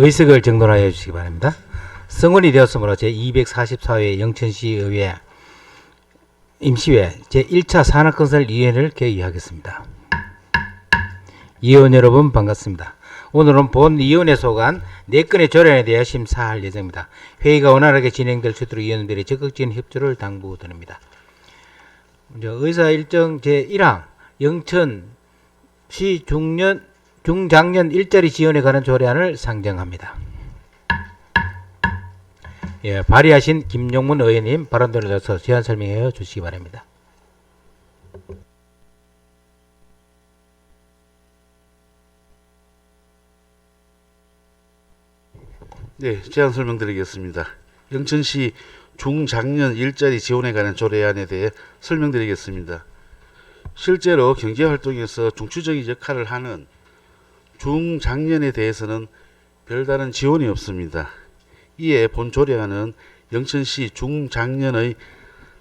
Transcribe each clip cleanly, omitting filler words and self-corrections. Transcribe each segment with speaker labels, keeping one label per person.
Speaker 1: 의석을 정돈하여 주시기 바랍니다. 성원이 되었으므로 제244회 영천시의회 임시회 제1차 산업건설위원회를 개의하겠습니다. 위원 여러분 반갑습니다. 오늘은 본위원회 소관 4건의 조례에 대해 심사할 예정입니다. 회의가 원활하게 진행될 수 있도록 위원들의 적극적인 협조를 당부드립니다. 먼저 의사일정 제1항 영천시 중장년 일자리 지원에 관한 조례안을 상정합니다. 예, 발의하신 김용문 의원님 발언 들어서 제안 설명해 주시기 바랍니다.
Speaker 2: 네, 제안 설명드리겠습니다. 영천시 중장년 일자리 지원에 관한 조례안에 대해 설명드리겠습니다. 실제로 경제활동에서 중추적인 역할을 하는 중장년에 대해서는 별다른 지원이 없습니다. 이에 본 조례안은 영천시 중장년의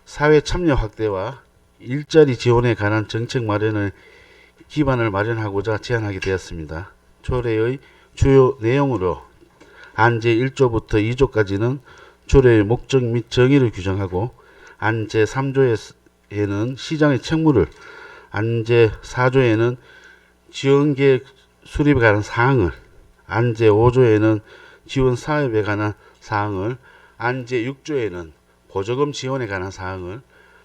Speaker 2: 사회 참여 확대와 일자리 지원에 관한 정책 마련의 기반을 마련하고자 제안하게 되었습니다. 조례의 주요 내용으로 안 제1조부터 2조까지는 조례의 목적 및 정의를 규정하고 안 제3조에는 시장의 책무를, 안 제4조에는 지원계획 수립에 관한 사항을, 안 제5조에는 지원 사업에 관한 사항을, 안 제6조에는 보조금 지원에 관한 사항을,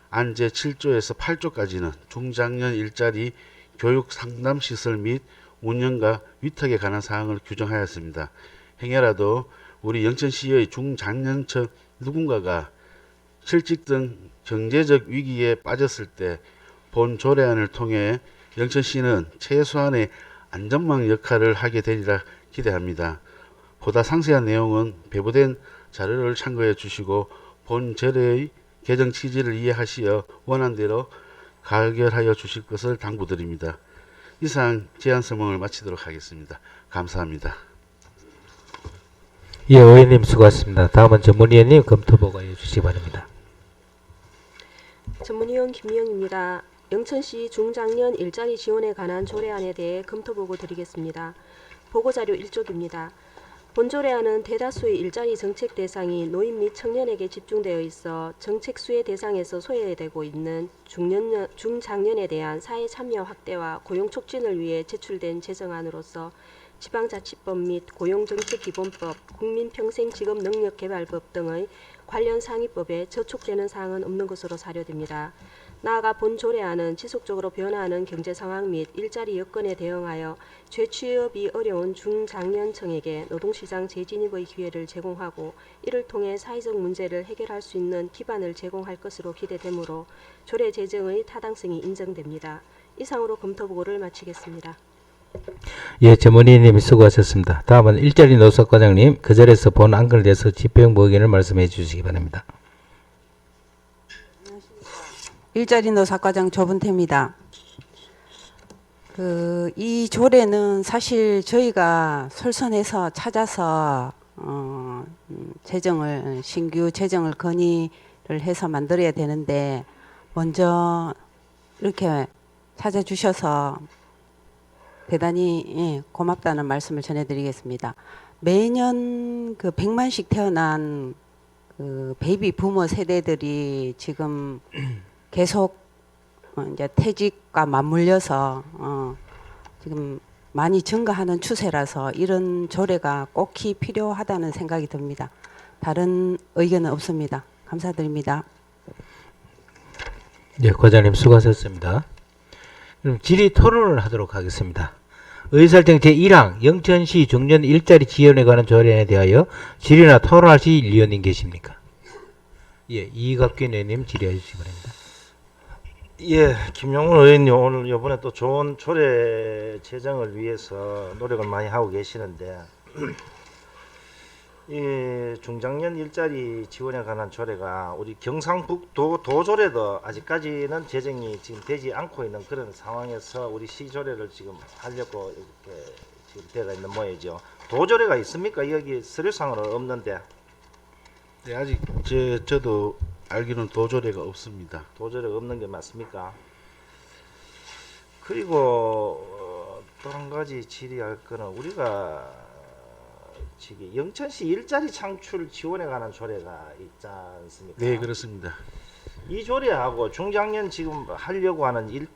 Speaker 2: 안 제7조에서 8조까지는 중장년 일자리 교육 상담 시설 및 운영과 위탁에 관한 사항을 규정하였습니다. 행여라도 우리 영천시의 중장년층 누군가가 실직 등 경제적 위기에 빠졌을 때 본 조례안을 통해 영천시는 최소한의 안전망 역할을 하게 되리라 기대합니다. 보다 상세한 내용은 배부된 자료를 참고해 주시고 본 조례의 개정 취지를 이해하시어 원안대로 가결하여 주실 것을 당부드립니다. 이상 제안 설명을 마치도록 하겠습니다. 감사합니다.
Speaker 1: 예, 의원님 수고하셨습니다. 다음은 전문위원님 검토 보고해 주시기 바랍니다.
Speaker 3: 전문위원 김미영입니다. 영천시 중장년 일자리 지원에 관한 조례안에 대해 검토 보고 드리겠습니다. 보고자료 1쪽입니다. 본 조례안은 대다수의 일자리 정책 대상이 노인 및 청년에게 집중되어 있어 정책 수혜 대상에서 소외되고 있는 중장년에 대한 사회 참여 확대와 고용 촉진을 위해 제출된 제정안으로서 지방자치법 및 고용정책기본법, 국민평생직업능력개발법 등의 관련 상위법에 저촉되는 사항은 없는 것으로 사료됩니다. 나아가 본 조례안은 지속적으로 변화하는 경제상황 및 일자리 여건에 대응하여 재취업이 어려운 중장년층에게 노동시장 재진입의 기회를 제공하고 이를 통해 사회적 문제를 해결할 수 있는 기반을 제공할 것으로 기대되므로 조례 제정의 타당성이 인정됩니다. 이상으로 검토 보고를 마치겠습니다.
Speaker 1: 예, 전문위원님 수고하셨습니다. 다음은 일자리 노석과장님 그 자리에서 본 안건에 대해서 집행 의견을 말씀해 주시기 바랍니다.
Speaker 4: 일자리 노사과장 조분태입니다. 이 조례는 사실 저희가 솔선해서 찾아서 신규 재정을 건의를 해서 만들어야 되는데 먼저 이렇게 찾아주셔서 대단히 고맙다는 말씀을 전해드리겠습니다. 매년 100만씩 태어난 베이비 부모 세대들이 지금 계속 이제 퇴직과 맞물려서 지금 많이 증가하는 추세라서 이런 조례가 꼭히 필요하다는 생각이 듭니다. 다른 의견은 없습니다. 감사드립니다.
Speaker 1: 예, 과장님 수고하셨습니다. 그럼 질의 토론을 하도록 하겠습니다. 의사일정 제1항 영천시 중년 일자리 지원에 관한 조례에 대하여 질의나 토론하실 위원님 계십니까? 예, 이갑균 의원님 질의해 주시기 바랍니다.
Speaker 5: 예, 김용문 의원님 오늘 이번에 또 좋은 조례 제정을 위해서 노력을 많이 하고 계시는데 이 중장년 일자리 지원에 관한 조례가 우리 경상북도 도조례도 아직까지는 제정이 지금 되지 않고 있는 그런 상황에서 우리 시조례를 지금 하려고 이렇게 지금 되어 있는 모양이죠. 도조례가 있습니까? 여기 서류상으로 없는데.
Speaker 2: 네, 아직 저도 알기로는 도조례가 없습니다.
Speaker 5: 도저히 없는 게 맞습니까? 그리고 또 한 가지 질의할 거는 우리가 영천시 일자리 창출 지원에 관한 조례가 있지 않습니까?
Speaker 2: 네, 그렇습니다.
Speaker 5: 이 조례하고 중장년 지금 하려고 하는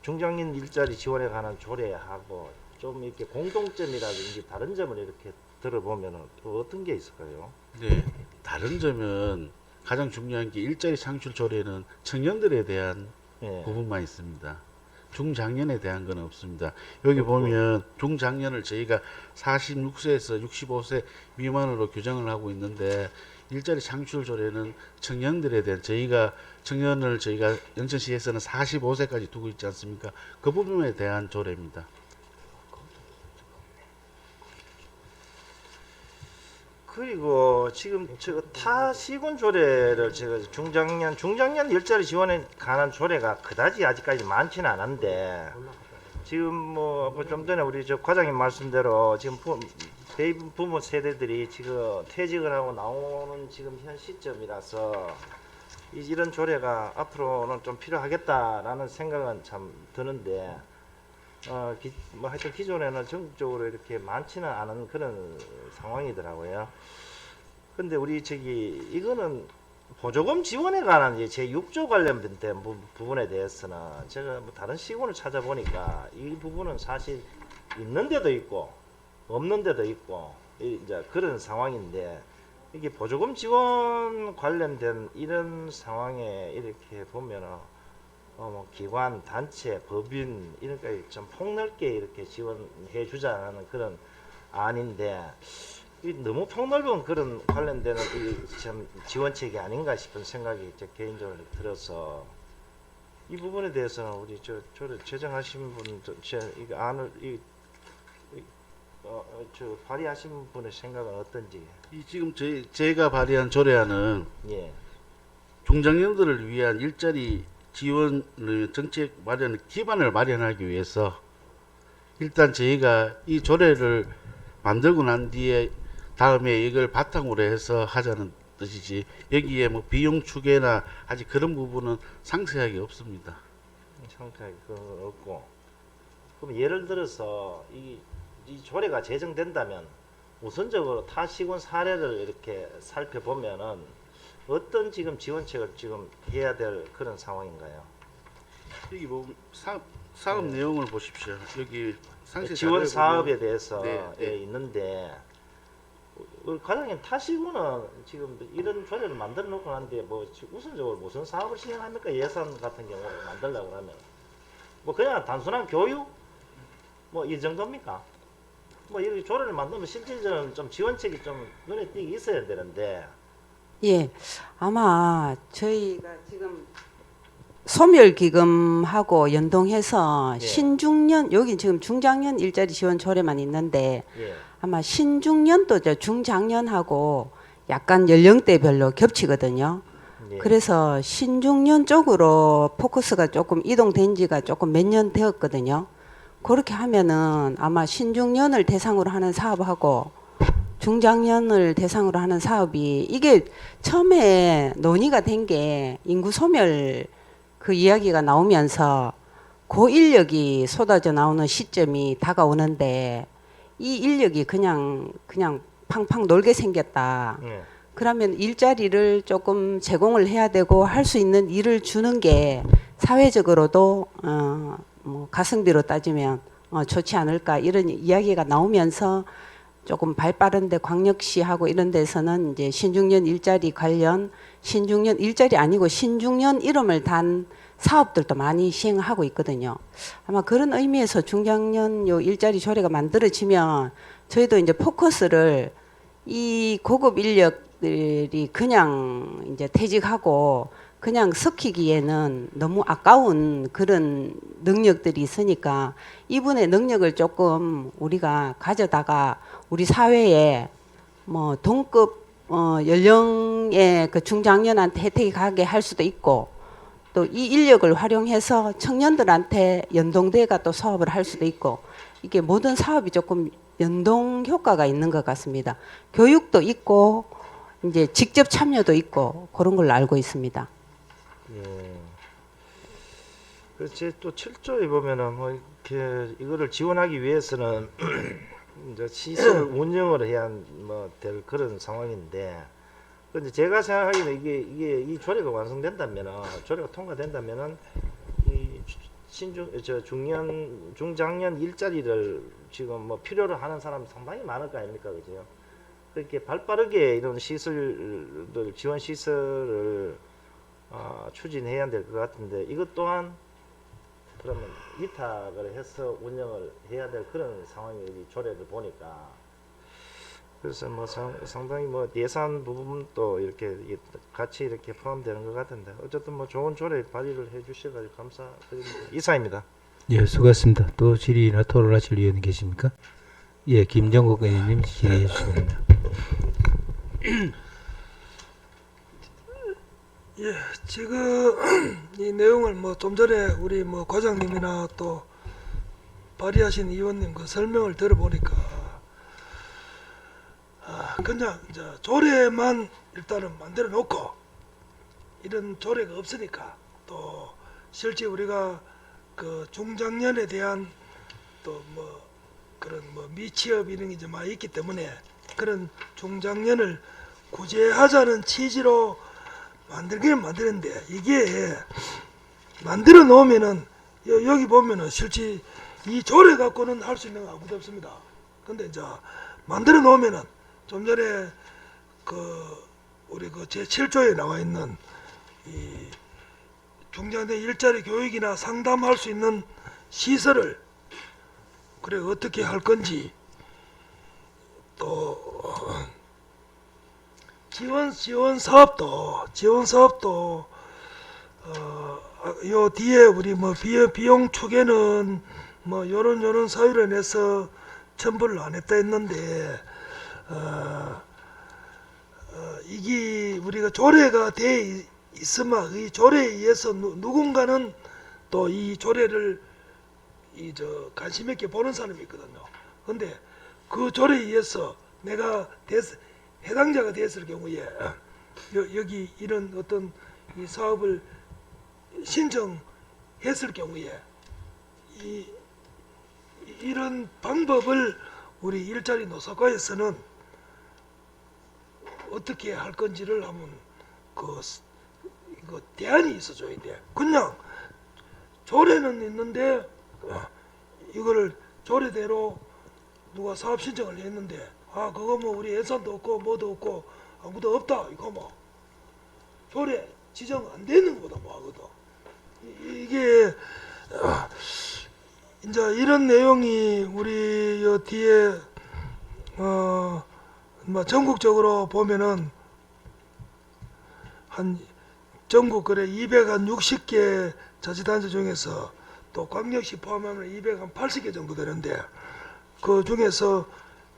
Speaker 5: 중장년 일자리 지원에 관한 조례하고 좀 이렇게 공통점이라든지 다른 점을 이렇게 들어보면 어떤 게 있을까요?
Speaker 2: 네, 다른 점은 가장 중요한 게 일자리 창출 조례는 청년들에 대한
Speaker 5: 예.
Speaker 2: 부분만 있습니다. 중장년에 대한 건 없습니다. 여기 보면 중장년을 저희가 46세에서 65세 미만으로 규정을 하고 있는데 일자리 창출 조례는 청년들에 대한 청년을 저희가 영천시에서는 45세까지 두고 있지 않습니까? 그 부분에 대한 조례입니다.
Speaker 5: 그리고 지금 저 타시군 조례를 제가 중장년 일자리 지원에 관한 조례가 그다지 아직까지 많지는 않은데 지금 뭐 좀 전에 우리 저 과장님 말씀대로 지금 베이비 부모 세대들이 지금 퇴직을 하고 나오는 지금 현 시점이라서 이런 조례가 앞으로는 좀 필요하겠다라는 생각은 참 드는데 뭐 하여튼 기존에는 전국적으로 이렇게 많지는 않은 그런 상황이더라고요. 근데 우리 이거는 보조금 지원에 관한 제 6조 관련된 부분에 대해서는 제가 뭐 다른 시군을 찾아보니까 이 부분은 사실 있는 데도 있고 없는 데도 있고 이제 그런 상황인데 이게 보조금 지원 관련된 이런 상황에 이렇게 보면은 뭐 기관, 단체, 법인 이런 게 좀 폭넓게 이렇게 지원해 주자는 그런 안인데 너무 폭넓은 그런 관련되는 참 지원책이 아닌가 싶은 생각이 제 개인적으로 들어서 이 부분에 대해서는 우리 저를 제정하신 분, 이 안을 발의하신 분의 생각은 어떤지.
Speaker 2: 이 지금 제가 발의한 조례안은
Speaker 5: 예,
Speaker 2: 중장년들을 위한 일자리 지원 정책 마련 기반을 마련하기 위해서 일단 저희가 이 조례를 만들고 난 뒤에 다음에 이걸 바탕으로 해서 하자는 뜻이지 여기에 뭐 비용 추계나 아직 그런 부분은 상세하게 없습니다.
Speaker 5: 상태가 그건 없고 그럼 예를 들어서 이 조례가 제정된다면 우선적으로 타 시군 사례를 이렇게 살펴보면은 어떤 지금 지원책을 지금 해야 될 그런 상황인가요?
Speaker 2: 여기 뭐 사업
Speaker 5: 네.
Speaker 2: 내용을 보십시오. 여기 상세
Speaker 5: 지원
Speaker 2: 자료에
Speaker 5: 사업에
Speaker 2: 보면
Speaker 5: 대해서
Speaker 2: 네, 네.
Speaker 5: 있는데 우리 과장님 타시군은 지금 이런 조례를 만들어 놓고 하는데 뭐 우선적으로 무슨 사업을 시행합니까? 예산 같은 경우를 만들려고 하면 뭐 그냥 단순한 교육 뭐 이 정도입니까? 뭐 이렇게 조례를 만들면 실질적으로 좀 지원책이 좀 눈에 띄게 있어야 되는데
Speaker 4: 예, 아마 저희가 지금 소멸기금하고 연동해서
Speaker 5: 예.
Speaker 4: 신중년 여기 지금 중장년 일자리 지원 조례만 있는데
Speaker 5: 예.
Speaker 4: 아마 신중년도 중장년하고 약간 연령대별로 겹치거든요.
Speaker 5: 예.
Speaker 4: 그래서 신중년 쪽으로 포커스가 조금 이동된 지가 조금 몇 년 되었거든요. 그렇게 하면은 아마 신중년을 대상으로 하는 사업하고 중장년을 대상으로 하는 사업이 이게 처음에 논의가 된 게 인구 소멸 그 이야기가 나오면서 그 인력이 쏟아져 나오는 시점이 다가오는데 이 인력이 그냥 팡팡 놀게 생겼다.
Speaker 5: 예.
Speaker 4: 그러면 일자리를 조금 제공을 해야 되고 할 수 있는 일을 주는 게 사회적으로도 뭐 가성비로 따지면 좋지 않을까 이런 이야기가 나오면서 조금 발빠른데 광역시하고 이런 데서는 이제 신중년 일자리 관련 신중년 일자리 아니고 신중년 이름을 단 사업들도 많이 시행하고 있거든요. 아마 그런 의미에서 중장년 요 일자리 조례가 만들어지면 저희도 이제 포커스를 이 고급 인력들이 그냥 이제 퇴직하고 그냥 섞이기에는 너무 아까운 그런 능력들이 있으니까 이분의 능력을 조금 우리가 가져다가 우리 사회에 뭐 동급 연령의 그 중장년한테 혜택이 가게 할 수도 있고 또 이 인력을 활용해서 청년들한테 연동돼가 또 사업을 할 수도 있고 이게 모든 사업이 조금 연동 효과가 있는 것 같습니다. 교육도 있고 이제 직접 참여도 있고 그런 걸로 알고 있습니다.
Speaker 5: 예. 그렇지 또 7조에 보면은 뭐 이렇게 이거를 지원하기 위해서는 이제 시설 운영을 해야 뭐 될 그런 상황인데, 근데 제가 생각하기에는 이게 이 조례가 완성된다면은, 조례가 통과된다면은 이 중장년 일자리를 지금 뭐 필요로 하는 사람이 상당히 많을 거 아닙니까, 그죠? 그렇게 발빠르게 이런 시설들, 지원 시설을 추진해야 될 것 같은데, 이것 또한 그러면 위탁을 해서 운영을 해야 될 그런 상황이 이 조례를 보니까, 그래서 뭐 상당히 뭐 예산 부분도 이렇게 같이 이렇게 포함되는 것 같은데, 어쨌든 뭐 좋은 조례 발의를 해주셔가지고 감사드립니다. 이사입니다.
Speaker 1: 예, 수고하셨습니다. 또 질의나 토론하실 의원님 계십니까? 예, 김정국 의원님 질의해 주십니다.
Speaker 6: 예, 지금 이 내용을 뭐 좀 전에 우리 뭐 과장님이나 또 발의하신 의원님 그 설명을 들어보니까 그냥 이제 조례만 일단은 만들어 놓고 이런 조례가 없으니까 또 실제 우리가 그 중장년에 대한 또 뭐 그런 뭐 미취업 이런 게 이제 많이 있기 때문에 그런 중장년을 구제하자는 취지로 만들기는 만드는데, 이게 만들어 놓으면은 여기 보면은 실제 이 조례 갖고는 할 수 있는 건 아무도 없습니다. 근데 이제 만들어 놓으면은 좀 전에 그 우리 그 제7조에 나와 있는 이 중장년 일자리 교육이나 상담할 수 있는 시설을 그래 어떻게 할 건지, 또 지원 사업도 요 뒤에 우리 뭐 비용 축에는 뭐 요런 사유로 인해서 첨부를 안 했다 했는데, 이게 우리가 조례가 돼 있으면 이 조례에 의해서 누군가는 또 이 조례를 관심 있게 보는 사람이 있거든요. 근데 그 조례에 의해서 내가 해당자가 됐을 경우에 여기 이런 어떤 이 사업을 신청했을 경우에 이런 방법을 우리 일자리 노사과에서는 어떻게 할 건지를 한번 이거 대안이 있어줘야 돼. 그냥 조례는 있는데 이거를 조례대로 누가 사업 신청을 했는데 그거 뭐 우리 예산도 없고 뭐도 없고 아무도 없다 이거 뭐 조례 지정 안 되는 거다 뭐 하거든. 이게 이제 이런 내용이 우리 요 뒤에 뭐 전국적으로 보면은 한 전국 그래 260개 자치단체 중에서 또 광역시 포함하면 280개 정도 되는데, 그 중에서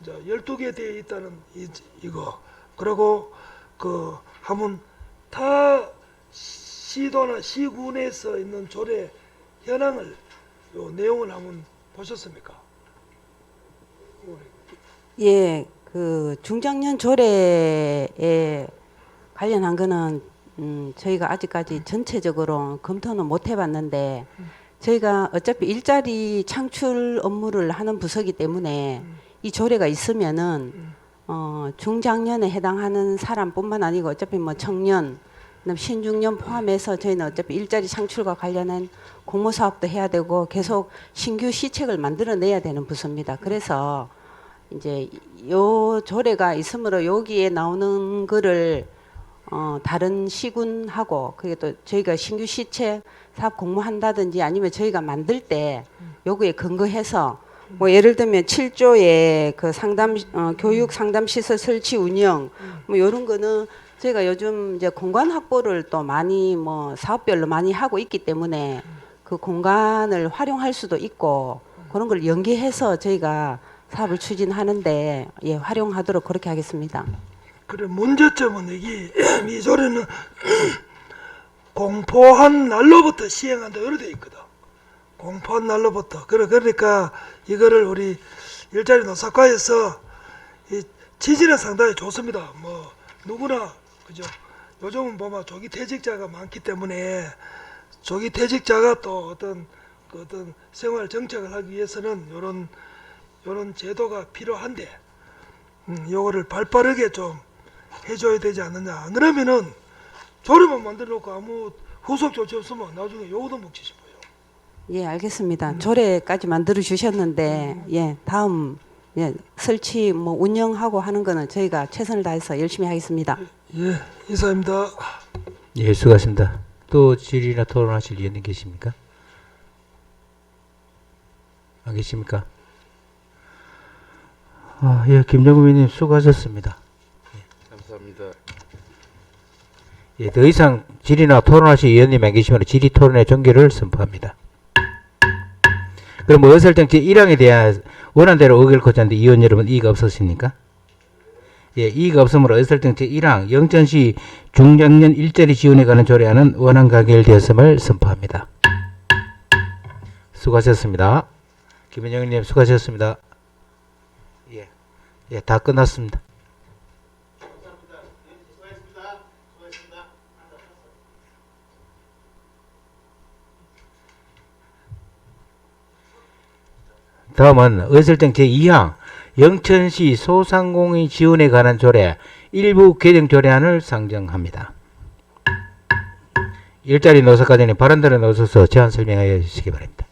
Speaker 6: 이제 12개 되어 있다는 이거, 그리고 그 한번 타 시도나 시군에서 있는 조례 현황을 요 내용을 한번 보셨습니까?
Speaker 4: 예, 그 중장년 조례에 관련한 거는 저희가 아직까지 전체적으로 검토는 못 해봤는데, 저희가 어차피 일자리 창출 업무를 하는 부서이기 때문에 이 조례가 있으면은 중장년에 해당하는 사람뿐만 아니고 어차피 뭐 청년, 그다음 신중년 포함해서 저희는 어차피 일자리 창출과 관련한 공모 사업도 해야 되고 계속 신규 시책을 만들어내야 되는 부서입니다. 그래서 이제 요 조례가 있으므로 여기에 나오는 거를 다른 시군하고, 그게 또 저희가 신규 시책 사업 공모한다든지 아니면 저희가 만들 때 요거에 근거해서 뭐 예를 들면 7조의 그 교육 상담 시설 설치 운영 뭐 요런 거는 저희가 요즘 이제 공간 확보를 또 많이 뭐 사업별로 많이 하고 있기 때문에 그 공간을 활용할 수도 있고 그런 걸 연계해서 저희가 사업을 추진하는데 활용하도록 그렇게 하겠습니다.
Speaker 6: 그래, 문제점은 이 조례는 공포한 날로부터 시행한다 이렇게 돼 있거든. 공포한 날로부터. 그러니까 이거를 우리 일자리 노사과에서 이 취지는 상당히 좋습니다. 뭐 누구나 그죠. 요즘은 보면 조기 퇴직자가 많기 때문에 조기 퇴직자가 또 어떤 생활 정책을 하기 위해서는 이런 이런 제도가 필요한데 요거를 발빠르게 좀 해줘야 되지 않느냐. 안 그러면은 조례만 만들어 놓고 아무 후속 조치 없으면 나중에 요거도 묵지 싶어요.
Speaker 4: 예, 알겠습니다. 조례까지 만들어 주셨는데 예, 다음 예, 설치 뭐 운영하고 하는 거는 저희가 최선을 다해서 열심히 하겠습니다.
Speaker 6: 예, 이사입니다.
Speaker 1: 예, 수고하십니다. 또 질의나 토론하실 의원님 계십니까? 안 계십니까? 예, 김정국 의원님 수고하셨습니다.
Speaker 2: 감사합니다.
Speaker 1: 예, 더 이상 질의나 토론하실 의원님 안 계시면 질의 토론의 종결을 선포합니다. 그럼 의설정책 1항에 대한 원안대로 의결을 고쳤는데 의원 여러분 이의가 없으십니까? 예, 이의가 없으므로 의설정책 1항 영천시 중장년 일자리 지원에 관한 조례안은 원안 가결되었음을 선포합니다. 수고하셨습니다. 김은영 의원님 수고하셨습니다. 예, 다 끝났습니다. 다음은 의설정 제2항 영천시 소상공인 지원에 관한 조례 일부 개정 조례안을 상정합니다. 일자리 노사과장님 발언대로 나오셔서 제안 설명하여 주시기 바랍니다.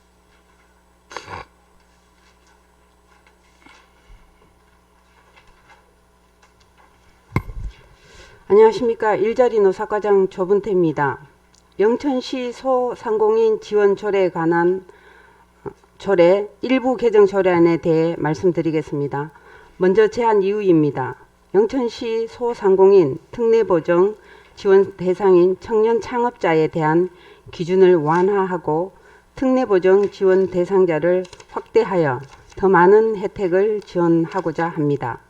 Speaker 4: 안녕하십니까. 일자리 노사과장 조분태입니다. 영천시 소상공인 지원 조례에 관한 조례 일부 개정 조례안에 대해 말씀드리겠습니다. 먼저 제안 이유입니다. 영천시 소상공인 특례보정 지원 대상인 청년 창업자에 대한 기준을 완화하고 특례보정 지원 대상자를 확대하여 더 많은 혜택을 지원하고자 합니다.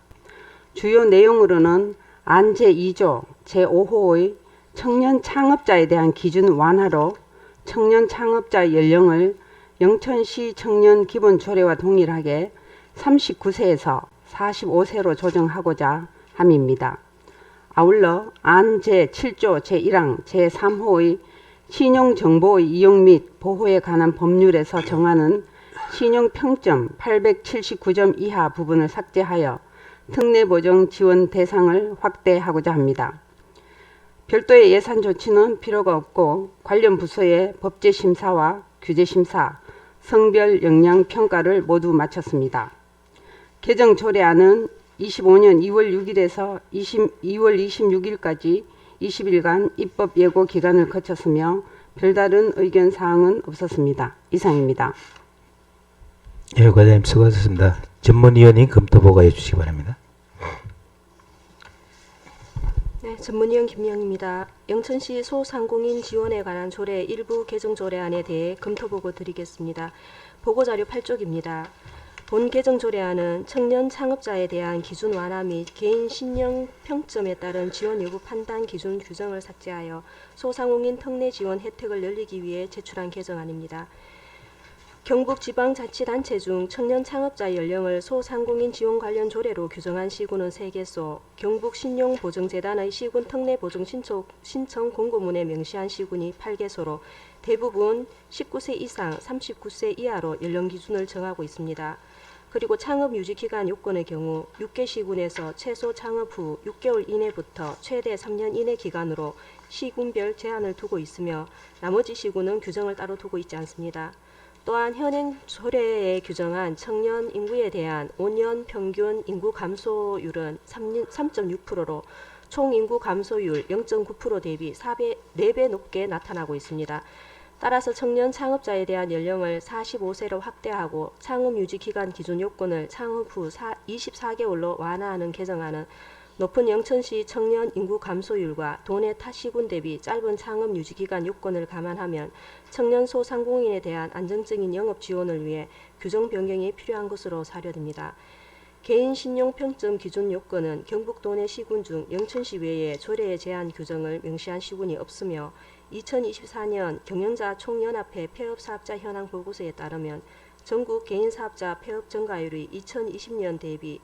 Speaker 4: 주요 내용으로는 안 제2조 제5호의 청년 창업자에 대한 기준 완화로 청년 창업자 연령을 영천시 청년 기본 조례와 동일하게 39세에서 45세로 조정하고자 함입니다. 아울러 안 제7조 제1항 제3호의 신용정보의 이용 및 보호에 관한 법률에서 정하는 신용평점 879점 이하 부분을 삭제하여 특례보정 지원 대상을 확대하고자 합니다. 별도의 예산 조치는 필요가 없고 관련 부서의 법제심사와 규제심사, 성별 역량 평가를 모두 마쳤습니다. 개정 조례안은 25년 2월 6일에서 2월 26일까지 20일간 입법 예고 기간을 거쳤으며 별다른 의견 사항은 없었습니다. 이상입니다.
Speaker 1: 예, 과장님 수고하셨습니다. 전문위원님 검토 보고해 주시기 바랍니다.
Speaker 3: 네, 전문위원 김미영입니다. 영천시 소상공인 지원에 관한 조례 일부 개정 조례안에 대해 검토 보고 드리겠습니다. 보고자료 8쪽입니다. 본 개정 조례안은 청년 창업자에 대한 기준 완화 및 개인 신용 평점에 따른 지원 여부 판단 기준 규정을 삭제하여 소상공인 특례 지원 혜택을 열리기 위해 제출한 개정안입니다. 경북지방자치단체 중 청년 창업자 연령을 소상공인 지원 관련 조례로 규정한 시군은 3개소, 경북신용보증재단의 시군 특례보증 신청 공고문에 명시한 시군이 8개소로 대부분 19세 이상 39세 이하로 연령 기준을 정하고 있습니다. 그리고 창업 유지 기간 요건의 경우 6개 시군에서 최소 창업 후 6개월 이내부터 최대 3년 이내 기간으로 시군별 제한을 두고 있으며 나머지 시군은 규정을 따로 두고 있지 않습니다. 또한 현행 조례에 규정한 청년 인구에 대한 5년 평균 인구 감소율은 3.6%로 총 인구 감소율 0.9% 대비 4배 높게 나타나고 있습니다. 따라서 청년 창업자에 대한 연령을 45세로 확대하고 창업 유지 기간 기준 요건을 창업 후 24개월로 완화하는 개정안은 높은 영천시 청년 인구 감소율과 도내 타 시군 대비 짧은 창업 유지 기간 요건을 감안하면 청년 소상공인에 대한 안정적인 영업 지원을 위해 규정 변경이 필요한 것으로 사료됩니다. 개인 신용 평점 기준 요건은 경북 도내 시군 중 영천시 외에 조례에 제한 규정을 명시한 시군이 없으며 2024년 경영자 총연합회 폐업사업자 현황 보고서에 따르면 전국 개인사업자 폐업 증가율이 2020년 대비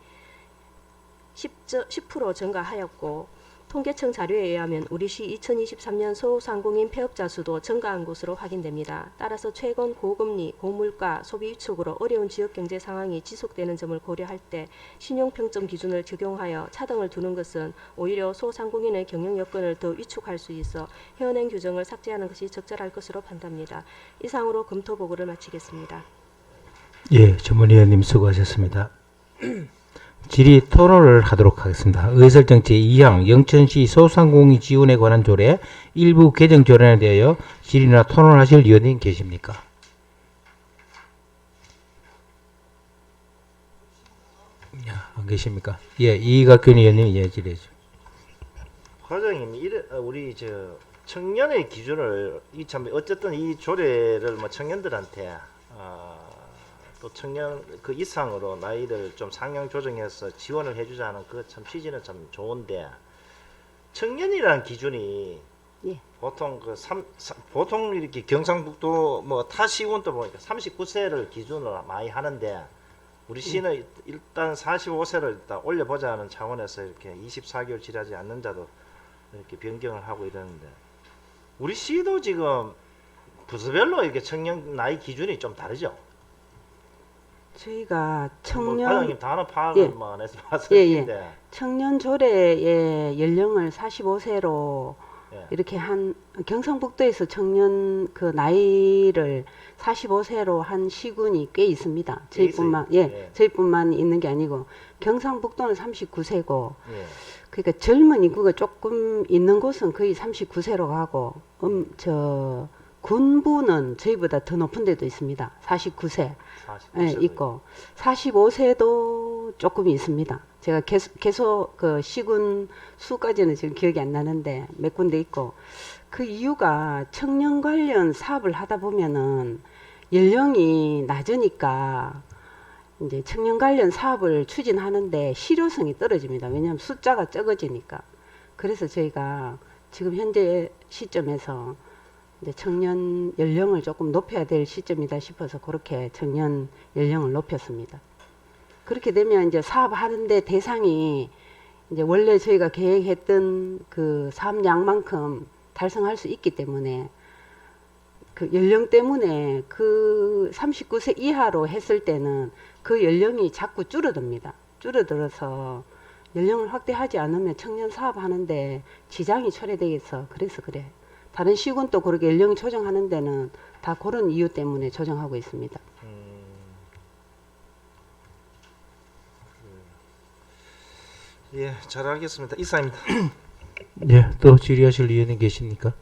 Speaker 3: 10% 증가하였고 통계청 자료에 의하면 우리시 2023년 소상공인 폐업자 수도 증가한 것으로 확인됩니다. 따라서 최근 고금리, 고물가, 소비 위축으로 어려운 지역 경제 상황이 지속되는 점을 고려할 때 신용평점 기준을 적용하여 차등을 두는 것은 오히려 소상공인의 경영 여건을 더 위축할 수 있어 현행 규정을 삭제하는 것이 적절할 것으로 판단합니다. 이상으로 검토 보고를 마치겠습니다.
Speaker 1: 예, 전문위원님 수고하셨습니다. 질의 토론을 하도록 하겠습니다. 의설정 제2항 영천시 소상공인 지원에 관한 조례 일부 개정 조례에 대하여 질의나 토론하실 위원님 계십니까? 안 계십니까? 예, 이각균 의원님 예, 질의해 주십시오.
Speaker 5: 과장님, 우리 저 청년의 기준을 참 어쨌든 이 조례를 뭐 청년들한테 또 청년 그 이상으로 나이를 좀 상향 조정해서 지원을 해주자는 그 참 취지는 참 좋은데 청년이라는 기준이
Speaker 4: 예.
Speaker 5: 보통 보통 이렇게 경상북도 뭐 타 시군도 보니까 39세를 기준으로 많이 하는데 우리 시는 일단 45세를 일단 올려보자는 차원에서 이렇게 24개월 지나지 않는 자도 이렇게 변경을 하고 이러는데 우리 시도 지금 부서별로 이렇게 청년 나이 기준이 좀 다르죠.
Speaker 4: 저희가
Speaker 5: 뭐
Speaker 4: 청년
Speaker 5: 과장님 단어 파악만 해서 봤을
Speaker 4: 예, 예.
Speaker 5: 텐데
Speaker 4: 청년 조례의 연령을 45세로
Speaker 5: 예.
Speaker 4: 이렇게 한 경상북도에서 청년 그 나이를 45세로 한 시군이 꽤 있습니다. 저희뿐만
Speaker 5: 있어요.
Speaker 4: 예,
Speaker 5: 예.
Speaker 4: 저희뿐만 있는 게 아니고 경상북도는 39세고
Speaker 5: 예.
Speaker 4: 그러니까 젊은 인구가 조금 있는 곳은 거의 39세로 가고 저 군부는 저희보다 더 높은 데도 있습니다. 49세
Speaker 5: 49세
Speaker 4: 예, 있고 45세도 조금 있습니다. 제가 계속 그 시군 수까지는 지금 기억이 안 나는데 몇 군데 있고 그 이유가 청년 관련 사업을 하다 보면은 연령이 낮으니까 이제 청년 관련 사업을 추진하는데 실효성이 떨어집니다. 왜냐하면 숫자가 적어지니까. 그래서 저희가 지금 현재 시점에서 이제 청년 연령을 조금 높여야 될 시점이다 싶어서 그렇게 청년 연령을 높였습니다. 그렇게 되면 이제 사업하는데 대상이 이제 원래 저희가 계획했던 그 사업량만큼 달성할 수 있기 때문에 그 연령 때문에 그 39세 이하로 했을 때는 그 연령이 자꾸 줄어듭니다. 줄어들어서 연령을 확대하지 않으면 청년 사업하는데 지장이 초래되겠어. 그래서 그래. 다른 시군도 그렇게 연령 조정하는 데는 다 그런 이유 때문에 조정하고 있습니다.
Speaker 5: 예, 잘 알겠습니다. 이상입니다.
Speaker 1: 예, 또 질의하실 위원님 계십니까?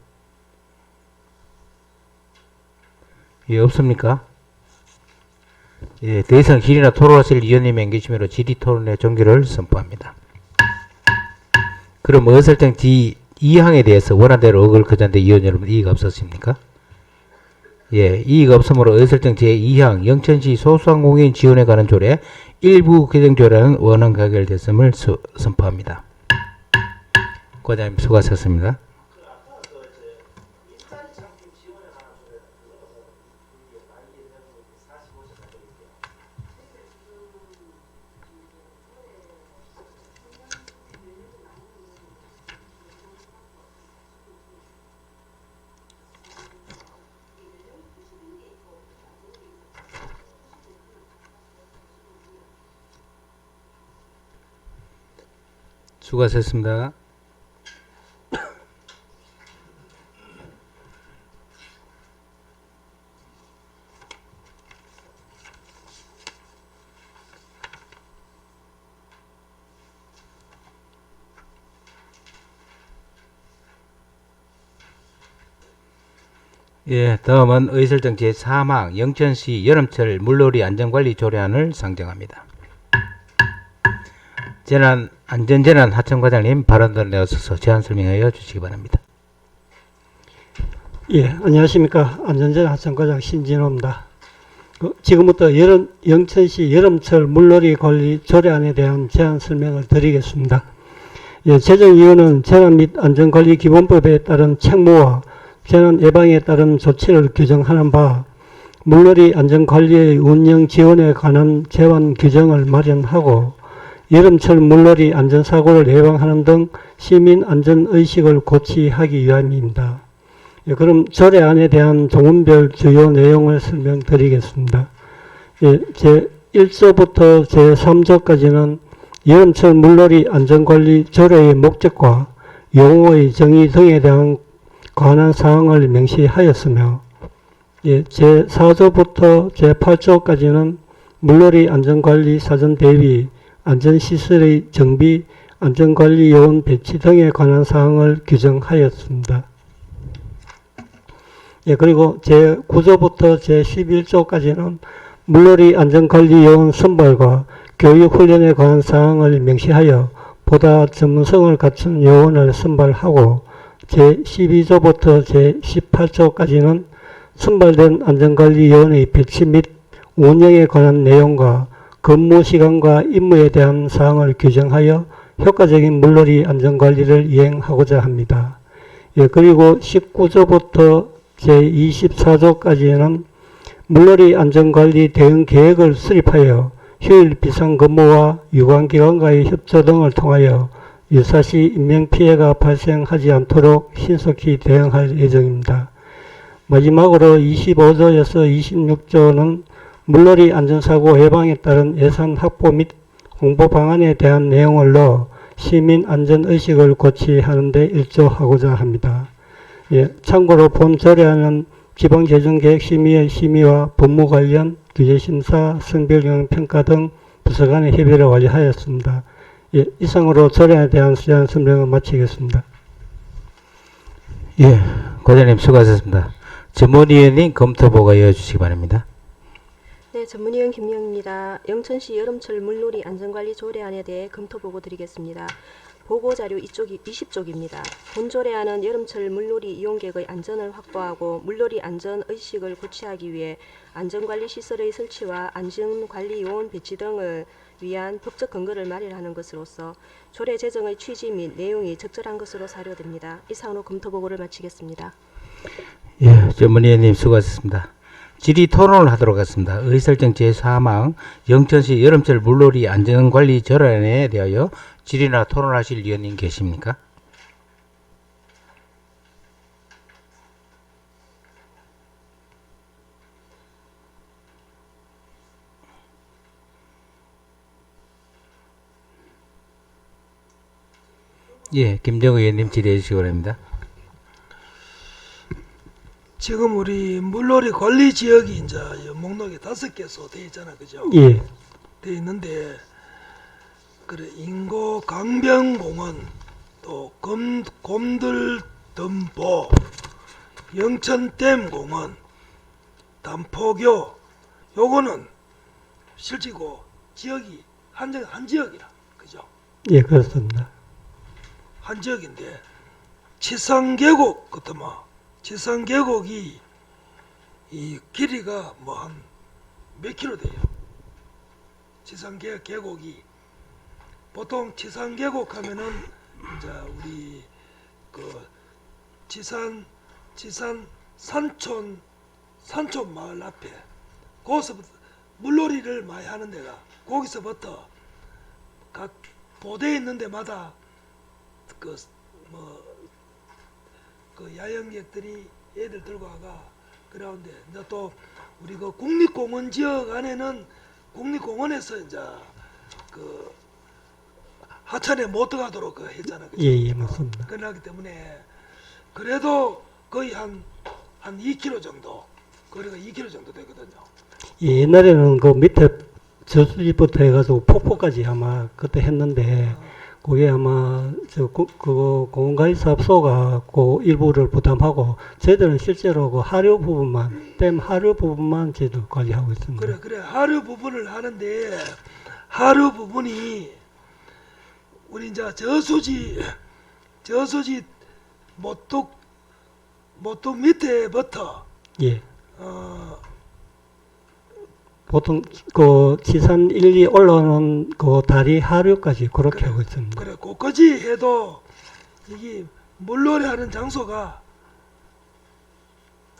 Speaker 1: 예, 없습니까? 예, 더 이상 질의나 토론하실 위원님이 안 계시므로 질의 토론의 종결을 선포합니다. 그럼 의설정 제2항에 대해서 원안대로 의결 거자인데 위원 여러분 이의가 없었습니까? 예, 이의가 없으므로 의설정 제2항 영천시 소상공인 지원에 관한 조례 일부 개정 조례는 원안 가결됐음을 선포합니다. 과장님 수고하셨습니다. 수고하셨습니다. 예, 다음은 의설정 제3항 영천시 여름철 물놀이 안전관리 조례안을 상정합니다. 안전재난 하청과장님 발언을 내어서 제안 설명하여 주시기 바랍니다.
Speaker 7: 예, 안녕하십니까. 안전재난 하청과장 신진호입니다. 지금부터 영천시 여름철 물놀이 관리 조례안에 대한 제안 설명을 드리겠습니다. 예, 재정위원은 재난 및 안전관리 기본법에 따른 책무와 재난 예방에 따른 조치를 규정하는 바 물놀이 안전관리의 운영 지원에 관한 제한 규정을 마련하고 여름철 물놀이 안전사고를 예방하는 등 시민 안전의식을 고취하기 위함입니다. 예, 그럼 조례안에 대한 종문별 주요 내용을 설명드리겠습니다. 예, 제 1조부터 제 3조까지는 여름철 물놀이 안전관리 조례의 목적과 용어의 정의 등에 대한 관한 사항을 명시하였으며, 예, 제 4조부터 제 8조까지는 물놀이 안전관리 사전 대비, 안전시설의 정비, 안전관리 요원 배치 등에 관한 사항을 규정하였습니다. 예, 그리고 제 9조부터 제 11조까지는 물놀이 안전관리 요원 선발과 교육 훈련에 관한 사항을 명시하여 보다 전문성을 갖춘 요원을 선발하고, 제 12조부터 제 18조까지는 선발된 안전관리 요원의 배치 및 운영에 관한 내용과 근무 시간과 임무에 대한 사항을 규정하여 효과적인 물놀이 안전관리를 이행하고자 합니다. 예, 그리고 19조부터 제24조까지는 물놀이 안전관리 대응 계획을 수립하여 휴일 비상근무와 유관기관과의 협조 등을 통하여 유사시 인명피해가 발생하지 않도록 신속히 대응할 예정입니다. 마지막으로 25조에서 26조는 물놀이 안전사고 예방에 따른 예산 확보 및 홍보 방안에 대한 내용을 넣어 시민 안전의식을 고취하는 데 일조하고자 합니다. 예, 참고로 본 조례안은 지방재정계획심의의 심의와 법무 관련 규제심사, 성별영향평가 등 부서 간의 협의를 완료하였습니다. 예, 이상으로 조례안에 대한 수장 설명을 마치겠습니다.
Speaker 1: 예, 과장님 수고하셨습니다. 전문위원님 검토보고 이어주시기 바랍니다.
Speaker 3: 네, 전문위원 김영입니다. 영천시 여름철 물놀이 안전관리 조례안에 대해 검토보고 드리겠습니다. 보고자료 20쪽입니다. 본 조례안은 여름철 물놀이 이용객의 안전을 확보하고 물놀이 안전의식을 고취하기 위해 안전관리 시설의 설치와 안전관리 요원 배치 등을 위한 법적 근거를 마련하는 것으로서 조례 제정의 취지 및 내용이 적절한 것으로 사료됩니다. 이상으로 검토보고를 마치겠습니다.
Speaker 1: 예, 전문위원님 수고하셨습니다. 질의 토론을 하도록 하겠습니다. 의설정 제4항 영천시 여름철 물놀이 안전관리 조례안에 대하여 질의나 토론하실 위원님 계십니까? 예, 김정우 의원님 질의해 주시기 바랍니다.
Speaker 6: 지금 우리 물놀이 관리 지역이 이제 목록에 5개소 돼 있잖아, 그죠?
Speaker 7: 예,
Speaker 6: 돼 있는데 그래 인고 강변공원 또 곰들덤보 영천댐공원 단포교 요거는 실제고 지역이 한 지역이라, 그죠?
Speaker 7: 예, 그렇습니다.
Speaker 6: 한 지역인데 치상계곡 같으면 치상계곡이 이 길이가 뭐 한 몇 킬로 돼요? 치상계곡이 보통 치상계곡 하면은 이제 우리 그 치산 산촌 마을 앞에 거기서부터 물놀이를 많이 하는 데가 거기서부터 각 보대 있는 데마다 그 야영객들이 애들 들고 와가 그러는데 이제 또 우리 그 국립공원 지역 안에는 국립공원에서 이제 그 하천에 못 들어가도록 그 했잖아, 그죠?
Speaker 7: 예, 예, 맞습니다.
Speaker 6: 그러기 때문에 그래도 거의 한 2km 정도 거리가 2km 정도 되거든요.
Speaker 7: 예, 옛날에는 그 밑에 저수지부터 해가지고 폭포까지 아마 그때 했는데, 그게 아마 그거 공원관리사업소가 그 일부를 부담하고 저희들은 실제로 그 하류 부분만 댐 하류 부분만 저희들 관리하고 있습니다.
Speaker 6: 그래 하류 부분을 하는데 하류 부분이 우리 이제 저수지 모뚝 밑에부터
Speaker 7: 예. 보통 그 지산 1, 2 올라오는 그 다리 하류까지 그렇게
Speaker 6: 그래,
Speaker 7: 하고 있습니다.
Speaker 6: 그래 거기까지 해도 이게 물놀이 하는 장소가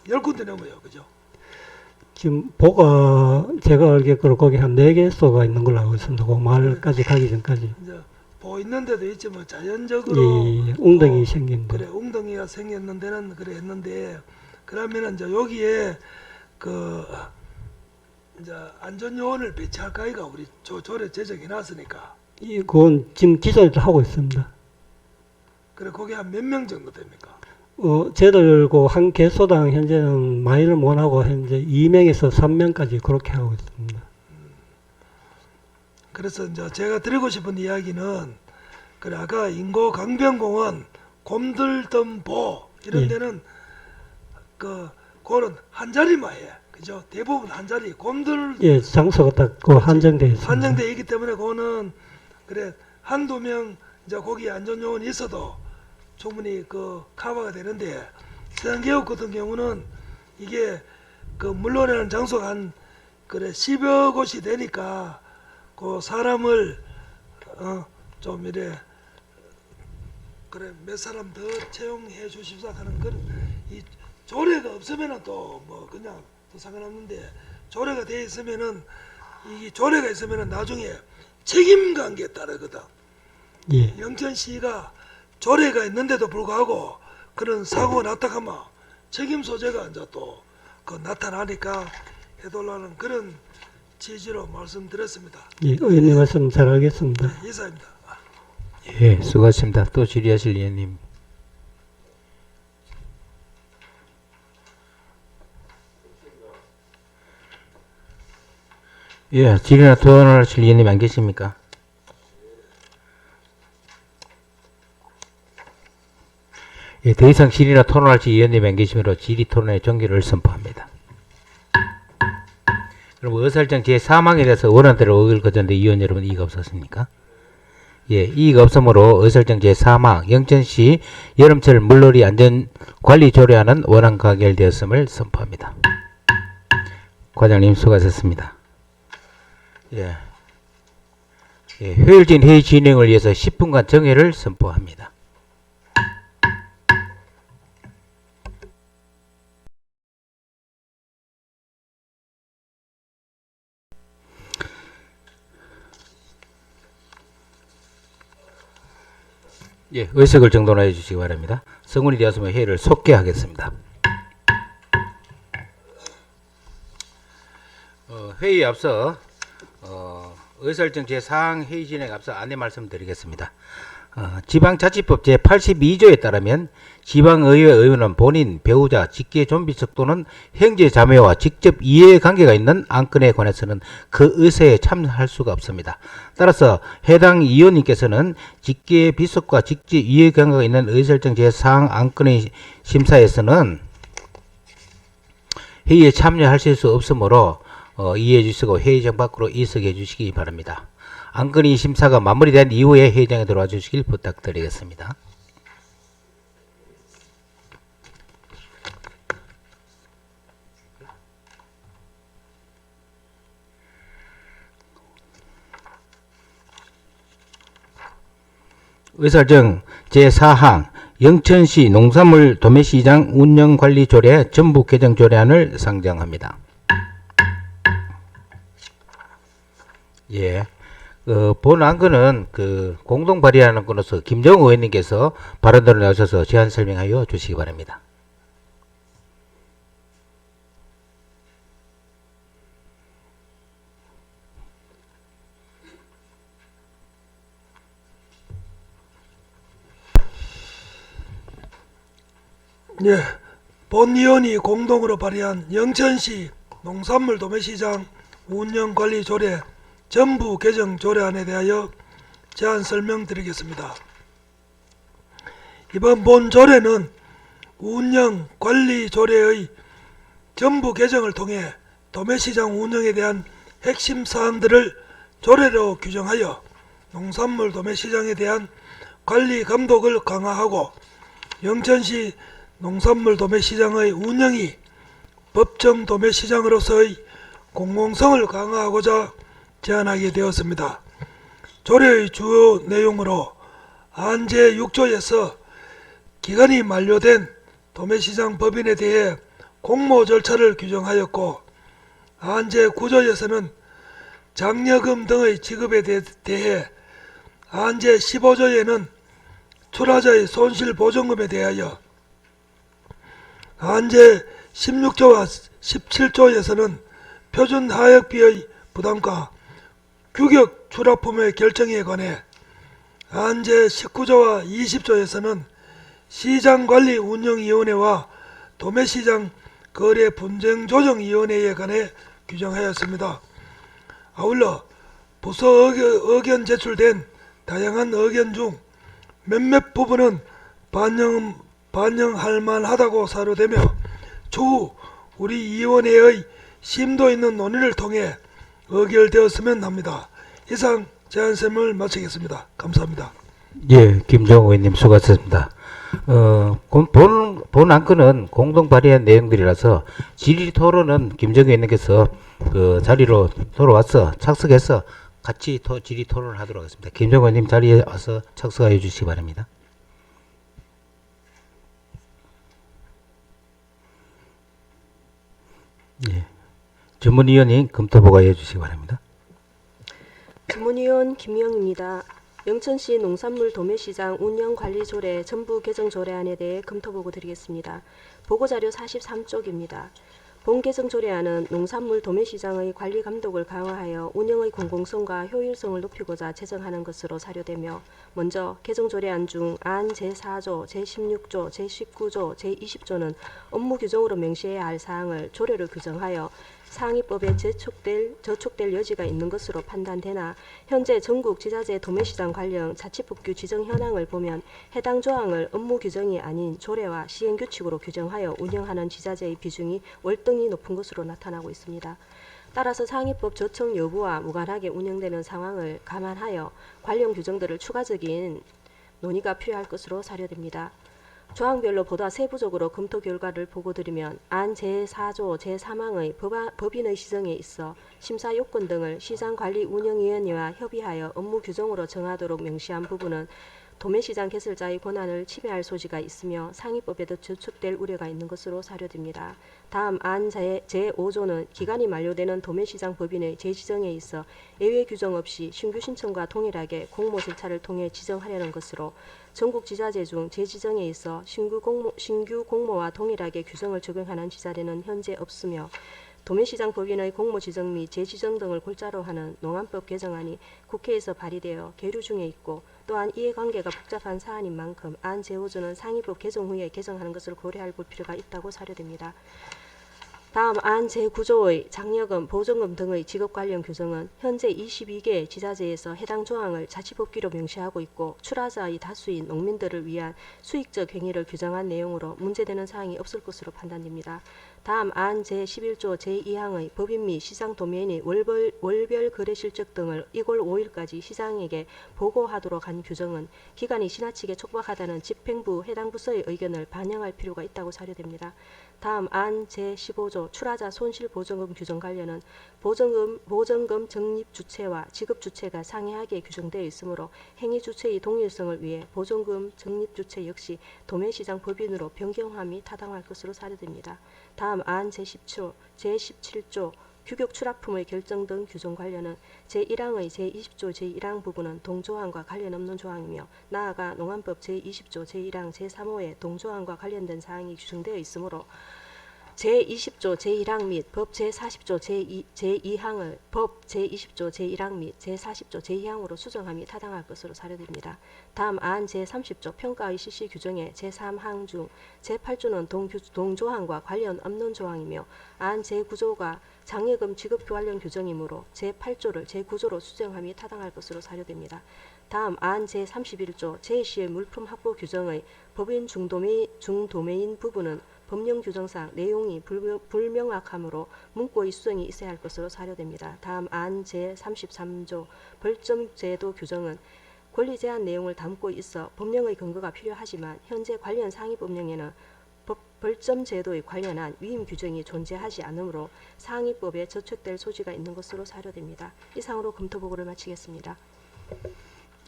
Speaker 6: 10군데 넘어요, 그죠?
Speaker 7: 지금 보가 제가 알기로 거기 한 4개소가 있는 걸로 알고 있습니다. 그 마을까지 가기 전까지.
Speaker 6: 이제 보 있는 데도 있지만 자연적으로
Speaker 7: 예, 웅덩이 생긴 데.
Speaker 6: 그래 웅덩이가 생겼는 데는 그래 했는데 그러면은 이제 여기에 그 이제 안전요원을 배치할까 이가 우리 조례 제정해 놨으니까
Speaker 7: 그건 지금 기존에도 하고 있습니다.
Speaker 6: 그래 거기 한 몇 명 정도 됩니까?
Speaker 7: 저희들 한 개소당 현재는 많이를 못하고 현재 2명에서 3명까지 그렇게 하고 있습니다.
Speaker 6: 그래서 이제 제가 드리고 싶은 이야기는 그래 아까 인고 강변공원 곰들덤보 이런
Speaker 7: 예.
Speaker 6: 데는 그거는 한 자리만 해. 그죠? 대부분 한 자리. 곰들
Speaker 7: 예, 장소가 딱 한정되어 있습니다.
Speaker 6: 한정돼 있기 때문에 그거는 그래 한두 명 이제 거기 안전요원이 있어도 충분히 그 커버가 되는데 서양개혁 같은 경우는 이게 그 물놀이하는 장소가 한 그래 10여 곳이 되니까 그 사람을 좀 이래 그래 몇 사람 더 채용해 주십사 하는 그런 이 조례가 없으면은 또 뭐 그냥 또 상관없는데 조례가 돼 있으면은 이 조례가 있으면은 나중에 책임 관계에 따르거든.
Speaker 7: 예,
Speaker 6: 영천시가 조례가 있는데도 불구하고 그런 사고가 났다 하면 책임 소재가 이제 또 그 나타나니까 해달라는 그런 취지로 말씀드렸습니다.
Speaker 7: 예, 의원님 말씀 잘 알겠습니다.
Speaker 6: 네, 이사입니다.
Speaker 1: 예, 수고하셨습니다. 또 질의하실 위원님. 예, 질의나 토론하실 위원님 안 계십니까? 예, 더 이상 질의나 토론하실 위원님 안 계시므로 질의 토론의 종결을 선포합니다. 그럼 의사일정 제4항에 대해서 원안대로 의견을 거쳤는데 위원 여러분 이의가 없었습니까? 예, 이의가 없으므로 의사일정 제4항 영천시 여름철 물놀이 안전관리 조례안은 원안 가결되었음을 선포합니다. 과장님 수고하셨습니다. 예. 예, 효율적인 회의 진행을 위해서 10분간 정회를 선포합니다. 예, 의석을 정돈해 주시기 바랍니다. 성원이 되었으면 회의를 속개하겠습니다. 회의에 앞서 의설정 제4항 회의 진행 앞서 안내 말씀드리겠습니다. 지방자치법 제82조에 따르면 지방의회 의원은 본인, 배우자, 직계 존비속 또는 형제 자매와 직접 이해관계가 있는 안건에 관해서는 그 의사에 참여할 수가 없습니다. 따라서 해당 위원님께서는 직계 비속과 직접 이해관계가 있는 의설정 제4항 안건의 심사에서는 회의에 참여하실 수 없으므로 이해해 주시고 회의장 밖으로 이석해 주시기 바랍니다. 안건의 심사가 마무리된 이후에 회의장에 들어와 주시길 부탁드리겠습니다. 의사정 제4항 영천시 농산물 도매시장 운영관리조례 전부 개정 조례안을 상정합니다. 예. 본 안건은 공동 발의하는 건으로서 김정우 의원님께서 발언대로 나오셔서 제안 설명하여 주시기 바랍니다.
Speaker 6: 예, 본위원이 공동으로 발의한 영천시 농산물 도매시장 운영관리조례 전부 개정 조례안에 대하여 제안 설명드리겠습니다. 이번 본 조례는 운영관리조례의 전부 개정을 통해 도매시장 운영에 대한 핵심 사항들을 조례로 규정하여 농산물 도매시장에 대한 관리 감독을 강화하고 영천시 농산물 도매시장의 운영이 법정 도매시장으로서의 공공성을 강화하고자 제안하게 되었습니다. 조례의 주요 내용으로 안 제6조에서 기간이 만료된 도매시장 법인에 대해 공모 절차를 규정하였고 안제 9조에서는 장려금 등의 지급에 대해 안제 15조에는 출하자의 손실보전금에 대하여 안제 16조와 17조에서는 표준하역비의 부담과 규격 출하품의 결정에 관해 안제 19조와 20조에서는 시장관리운영위원회와 도매시장 거래분쟁조정위원회에 관해 규정하였습니다. 아울러 부서 의견 제출된 다양한 의견 중 몇몇 부분은 반영할 만하다고 사료되며 추후 우리 위원회의 심도 있는 논의를 통해 의결되었으면 합니다. 이상 제 안셈을 마치겠습니다. 감사합니다.
Speaker 1: 예, 김정호 의원님 수고하셨습니다. 본 안건은 공동 발의한 내용들이라서 질의 토론은 김정호 의원님께서 그 자리로 돌아와서 착석해서 같이 질의 토론을 하도록 하겠습니다. 김정호 의원님 자리에 와서 착석하여 주시기 바랍니다. 예, 전문위원님 검토 보고해 주시기 바랍니다.
Speaker 3: 전문위원 김영입니다. 영천시 농산물 도매시장 운영관리조례 전부 개정 조례안에 대해 검토보고 드리겠습니다. 보고자료 43쪽입니다. 본 개정 조례안은 농산물 도매시장의 관리 감독을 강화하여 운영의 공공성과 효율성을 높이고자 제정하는 것으로 사료되며 먼저 개정 조례안 중 안 제4조, 제16조, 제19조, 제20조는 업무 규정으로 명시해야 할 사항을 조례로 규정하여 상위법에 저촉될 여지가 있는 것으로 판단되나 현재 전국 지자체 도매시장 관련 자치법규 지정 현황을 보면 해당 조항을 업무 규정이 아닌 조례와 시행규칙으로 규정하여 운영하는 지자체의 비중이 월등히 높은 것으로 나타나고 있습니다. 따라서 상위법 저촉 여부와 무관하게 운영되는 상황을 감안하여 관련 규정들을 추가적인 논의가 필요할 것으로 사료됩니다. 조항별로 보다 세부적으로 검토 결과를 보고드리면 안 제4조 제3항의 법인의 시정에 있어 심사 요건 등을 시장관리운영위원회와 협의하여 업무 규정으로 정하도록 명시한 부분은 도매시장 개설자의 권한을 침해할 소지가 있으며 상위법에도 저촉될 우려가 있는 것으로 사료됩니다. 다음 안 제5조는 기간이 만료되는 도매시장 법인의 재지정에 있어 예외 규정 없이 신규 신청과 동일하게 공모 절차를 통해 지정하려는 것으로 전국 지자체 중 재지정에 있어 신규 공모와 동일하게 규정을 적용하는 지자체는 현재 없으며 도매시장 법인의 공모 지정 및 재지정 등을 골자로 하는 농안법 개정안이 국회에서 발의되어 계류 중에 있고 또한 이해관계가 복잡한 사안인 만큼 안 제5조는 상위법 개정 후에 개정하는 것을 고려할 필요가 있다고 사료됩니다. 다음 안 제9조의 장려금, 보증금 등의 지급 관련 규정은 현재 22개 지자체에서 해당 조항을 자치법규로 명시하고 있고 출하자의 다수인 농민들을 위한 수익적 행위를 규정한 내용으로 문제되는 사항이 없을 것으로 판단됩니다. 다음 안 제11조 제2항의 법인 및 시장 도매인의 월별 거래 실적 등을 2월 5일까지 시장에게 보고하도록 한 규정은 기간이 지나치게 촉박하다는 집행부 해당 부서의 의견을 반영할 필요가 있다고 사료됩니다. 다음 안 제15조 출하자 손실보전금 규정 관련은 보전금 적립 주체와 지급 주체가 상이하게 규정되어 있으므로 행위 주체의 동일성을 위해 보전금 적립 주체 역시 도매시장 법인으로 변경함이 타당할 것으로 사료됩니다. 다음 안 제17조 규격 출하품의 결정 등 규정 관련은 제1항의 제20조 제1항 부분은 동조항과 관련 없는 조항이며 나아가 농안법 제20조 제1항 제3호에 동조항과 관련된 사항이 규정되어 있으므로 제20조 제1항 및 법 제40조 제2항을 법 제20조 제1항 및 제40조 제2항으로 수정함이 타당할 것으로 사료됩니다. 다음 안 제30조 평가의 실시 규정의 제3항 중 제8조는 동조항과 관련 없는 조항이며 안 제9조가 장려금 지급 관련 규정이므로 제8조를 제9조로 수정함이 타당할 것으로 사료됩니다. 다음 안 제31조 제2시의 물품 확보 규정의 법인 중도매인 부분은 법령 규정상 내용이 불명확하므로 문구의 수정이 있어야 할 것으로 사료됩니다. 다음 안 제33조 벌점제도 규정은 권리 제한 내용을 담고 있어 법령의 근거가 필요하지만 현재 관련 상위법령에는 벌점제도에 관련한 위임 규정이 존재하지 않으므로 상위법에 저촉될 소지가 있는 것으로 사료됩니다. 이상으로 검토보고를 마치겠습니다.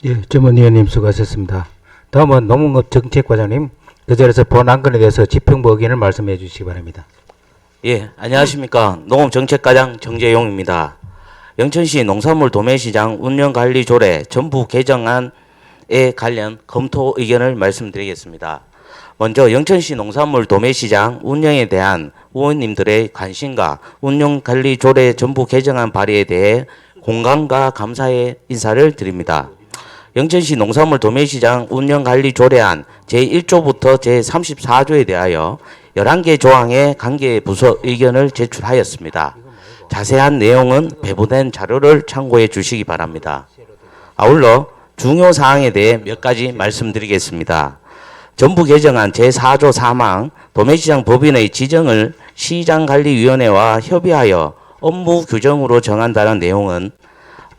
Speaker 1: 예, 전문위원님 수고하셨습니다. 다음은 농업정책과장님 그 자리에서 본 안건에 대해서 집행부 의견을 말씀해 주시기 바랍니다.
Speaker 8: 예, 안녕하십니까. 농업정책과장 정재용입니다. 영천시 농산물 도매시장 운영관리조례 전부 개정안에 관련 검토 의견을 말씀드리겠습니다. 먼저 영천시 농산물 도매시장 운영에 대한 의원님들의 관심과 운영관리조례 전부 개정안 발의에 대해 공감과 감사의 인사를 드립니다. 영천시 농산물 도매시장 운영관리조례안 제1조부터 제34조에 대하여 11개 조항의 관계 부서 의견을 제출하였습니다. 자세한 내용은 배부된 자료를 참고해 주시기 바랍니다. 아울러 중요 사항에 대해 몇 가지 말씀드리겠습니다. 전부 개정안 제4조 4망 도매시장 법인의 지정을 시장관리위원회와 협의하여 업무 규정으로 정한다는 내용은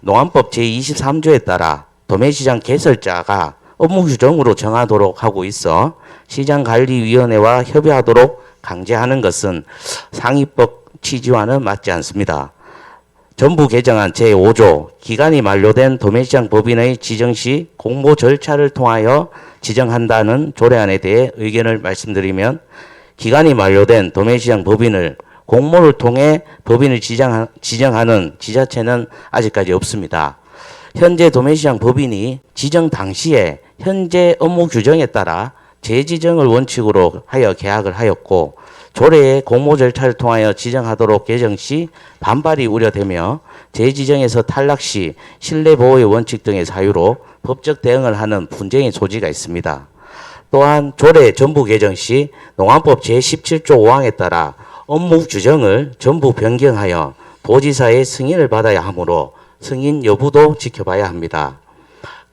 Speaker 8: 농안법 제23조에 따라 도매시장 개설자가 업무 규정으로 정하도록 하고 있어 시장관리위원회와 협의하도록 강제하는 것은 상위법 취지와는 맞지 않습니다. 전부 개정안 제5조 기간이 만료된 도매시장 법인의 지정 시 공모 절차를 통하여 지정한다는 조례안에 대해 의견을 말씀드리면 기간이 만료된 도매시장 법인을 공모를 통해 법인을 지정하는 지자체는 아직까지 없습니다. 현재 도매시장 법인이 지정 당시에 현재 업무 규정에 따라 재지정을 원칙으로 하여 계약을 하였고 조례의 공모 절차를 통하여 지정하도록 개정 시 반발이 우려되며 재지정에서 탈락 시 신뢰보호의 원칙 등의 사유로 법적 대응을 하는 분쟁의 소지가 있습니다. 또한 조례 전부 개정 시 농안법 제17조 5항에 따라 업무 규정을 전부 변경하여 도지사의 승인을 받아야 하므로 승인 여부도 지켜봐야 합니다.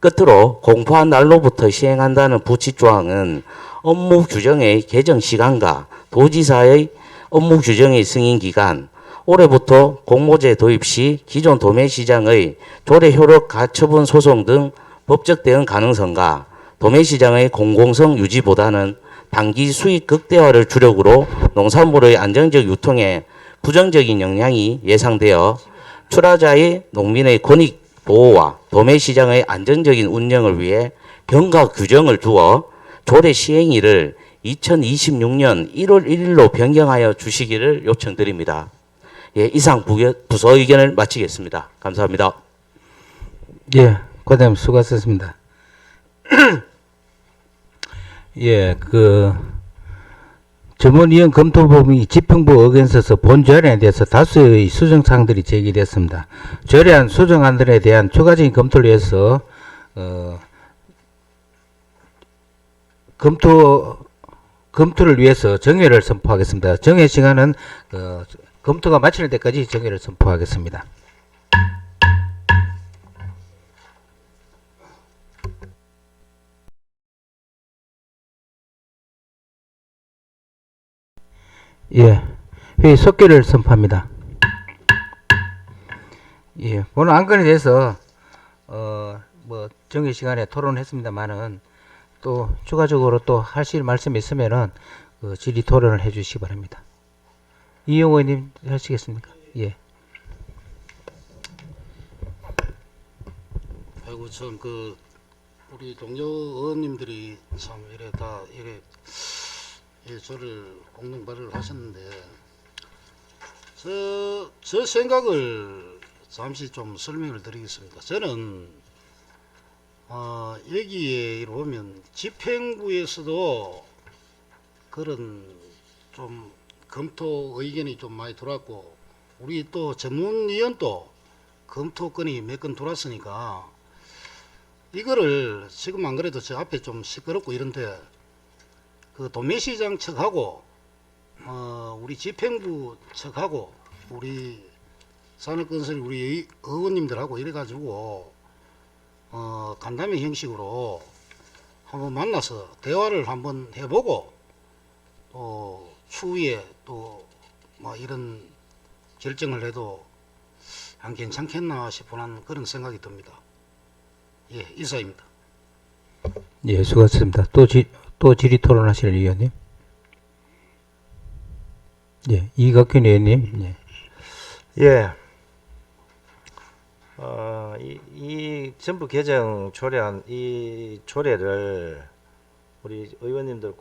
Speaker 8: 끝으로 공포한 날로부터 시행한다는 부칙조항은 업무 규정의 개정 시간과 도지사의 업무 규정의 승인 기간, 올해부터 공모제 도입 시 기존 도매시장의 조례 효력 가처분 소송 등 법적 대응 가능성과 도매시장의 공공성 유지보다는 단기 수익 극대화를 주력으로 농산물의 안정적 유통에 부정적인 영향이 예상되어 출하자의 농민의 권익 보호와 도매시장의 안정적인 운영을 위해 경과 규정을 두어 조례 시행일을 2026년 1월 1일로 변경하여 주시기를 요청드립니다. 예, 이상 부서 의견을 마치겠습니다. 감사합니다.
Speaker 1: 예, 과장님 수고하셨습니다. 예, 전문위원 검토범위 집행부 의견서서 본 조례안에 대해서 다수의 수정사항들이 제기됐습니다. 조례안 수정안들에 대한 추가적인 검토를 위해서 검토를 위해서 정회를 선포하겠습니다. 정회 시간은 검토가 마칠 때까지 정회를 선포하겠습니다. 예, 회의 속기를 선포합니다. 예, 오늘 안건에 대해서 정회 시간에 토론했습니다만은 또 추가적으로 또 하실 말씀이 있으면은 질의 토론을 해주시기 바랍니다. 이용호 의원님 하시겠습니까? 예.
Speaker 9: 아이고 참 우리 동료 의원님들이 참 이래 다 이래 저를 공동 발의를 하셨는데 저 생각을 잠시 좀 설명을 드리겠습니다. 저는 여기에 보면 집행부에서도 그런 좀 검토 의견이 좀 많이 들어왔고 우리 또 전문위원도 검토건이 몇 건 들어왔으니까 이거를 지금 안 그래도 저 앞에 좀 시끄럽고 이런데 도매시장 측하고 우리 집행부 측하고 우리 산업건설 우리 의원님들하고 이래가지고 간담회 형식으로 한번 만나서 대화를 한번 해보고 또 추후에 또 이런 결정을 해도 안 괜찮겠나 싶은 그런 생각이 듭니다. 예, 이사입니다.
Speaker 1: 예, 수고하셨습니다. 또 질의 토론하실 의원님? 예, 이각균 의원님? 예.
Speaker 5: 예. 이 전부 개정 조례안 이 조례를 우리 의원님들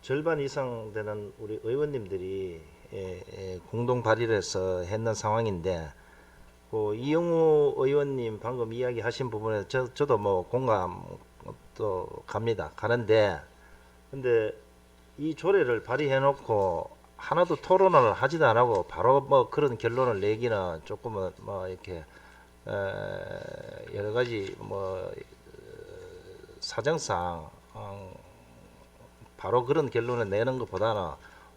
Speaker 5: 절반 이상 되는 우리 의원님들이 공동 발의해서 했는 상황인데 이영우 의원님 방금 이야기하신 부분에 저도 뭐 공감도 가는데 근데 이 조례를 발의해놓고 하나도 토론을 하지도 안 하고 바로 뭐 그런 결론을 내기는 조금은 뭐 이렇게 여러 가지 뭐 사정상 바로 그런 결론을 내는 것보다는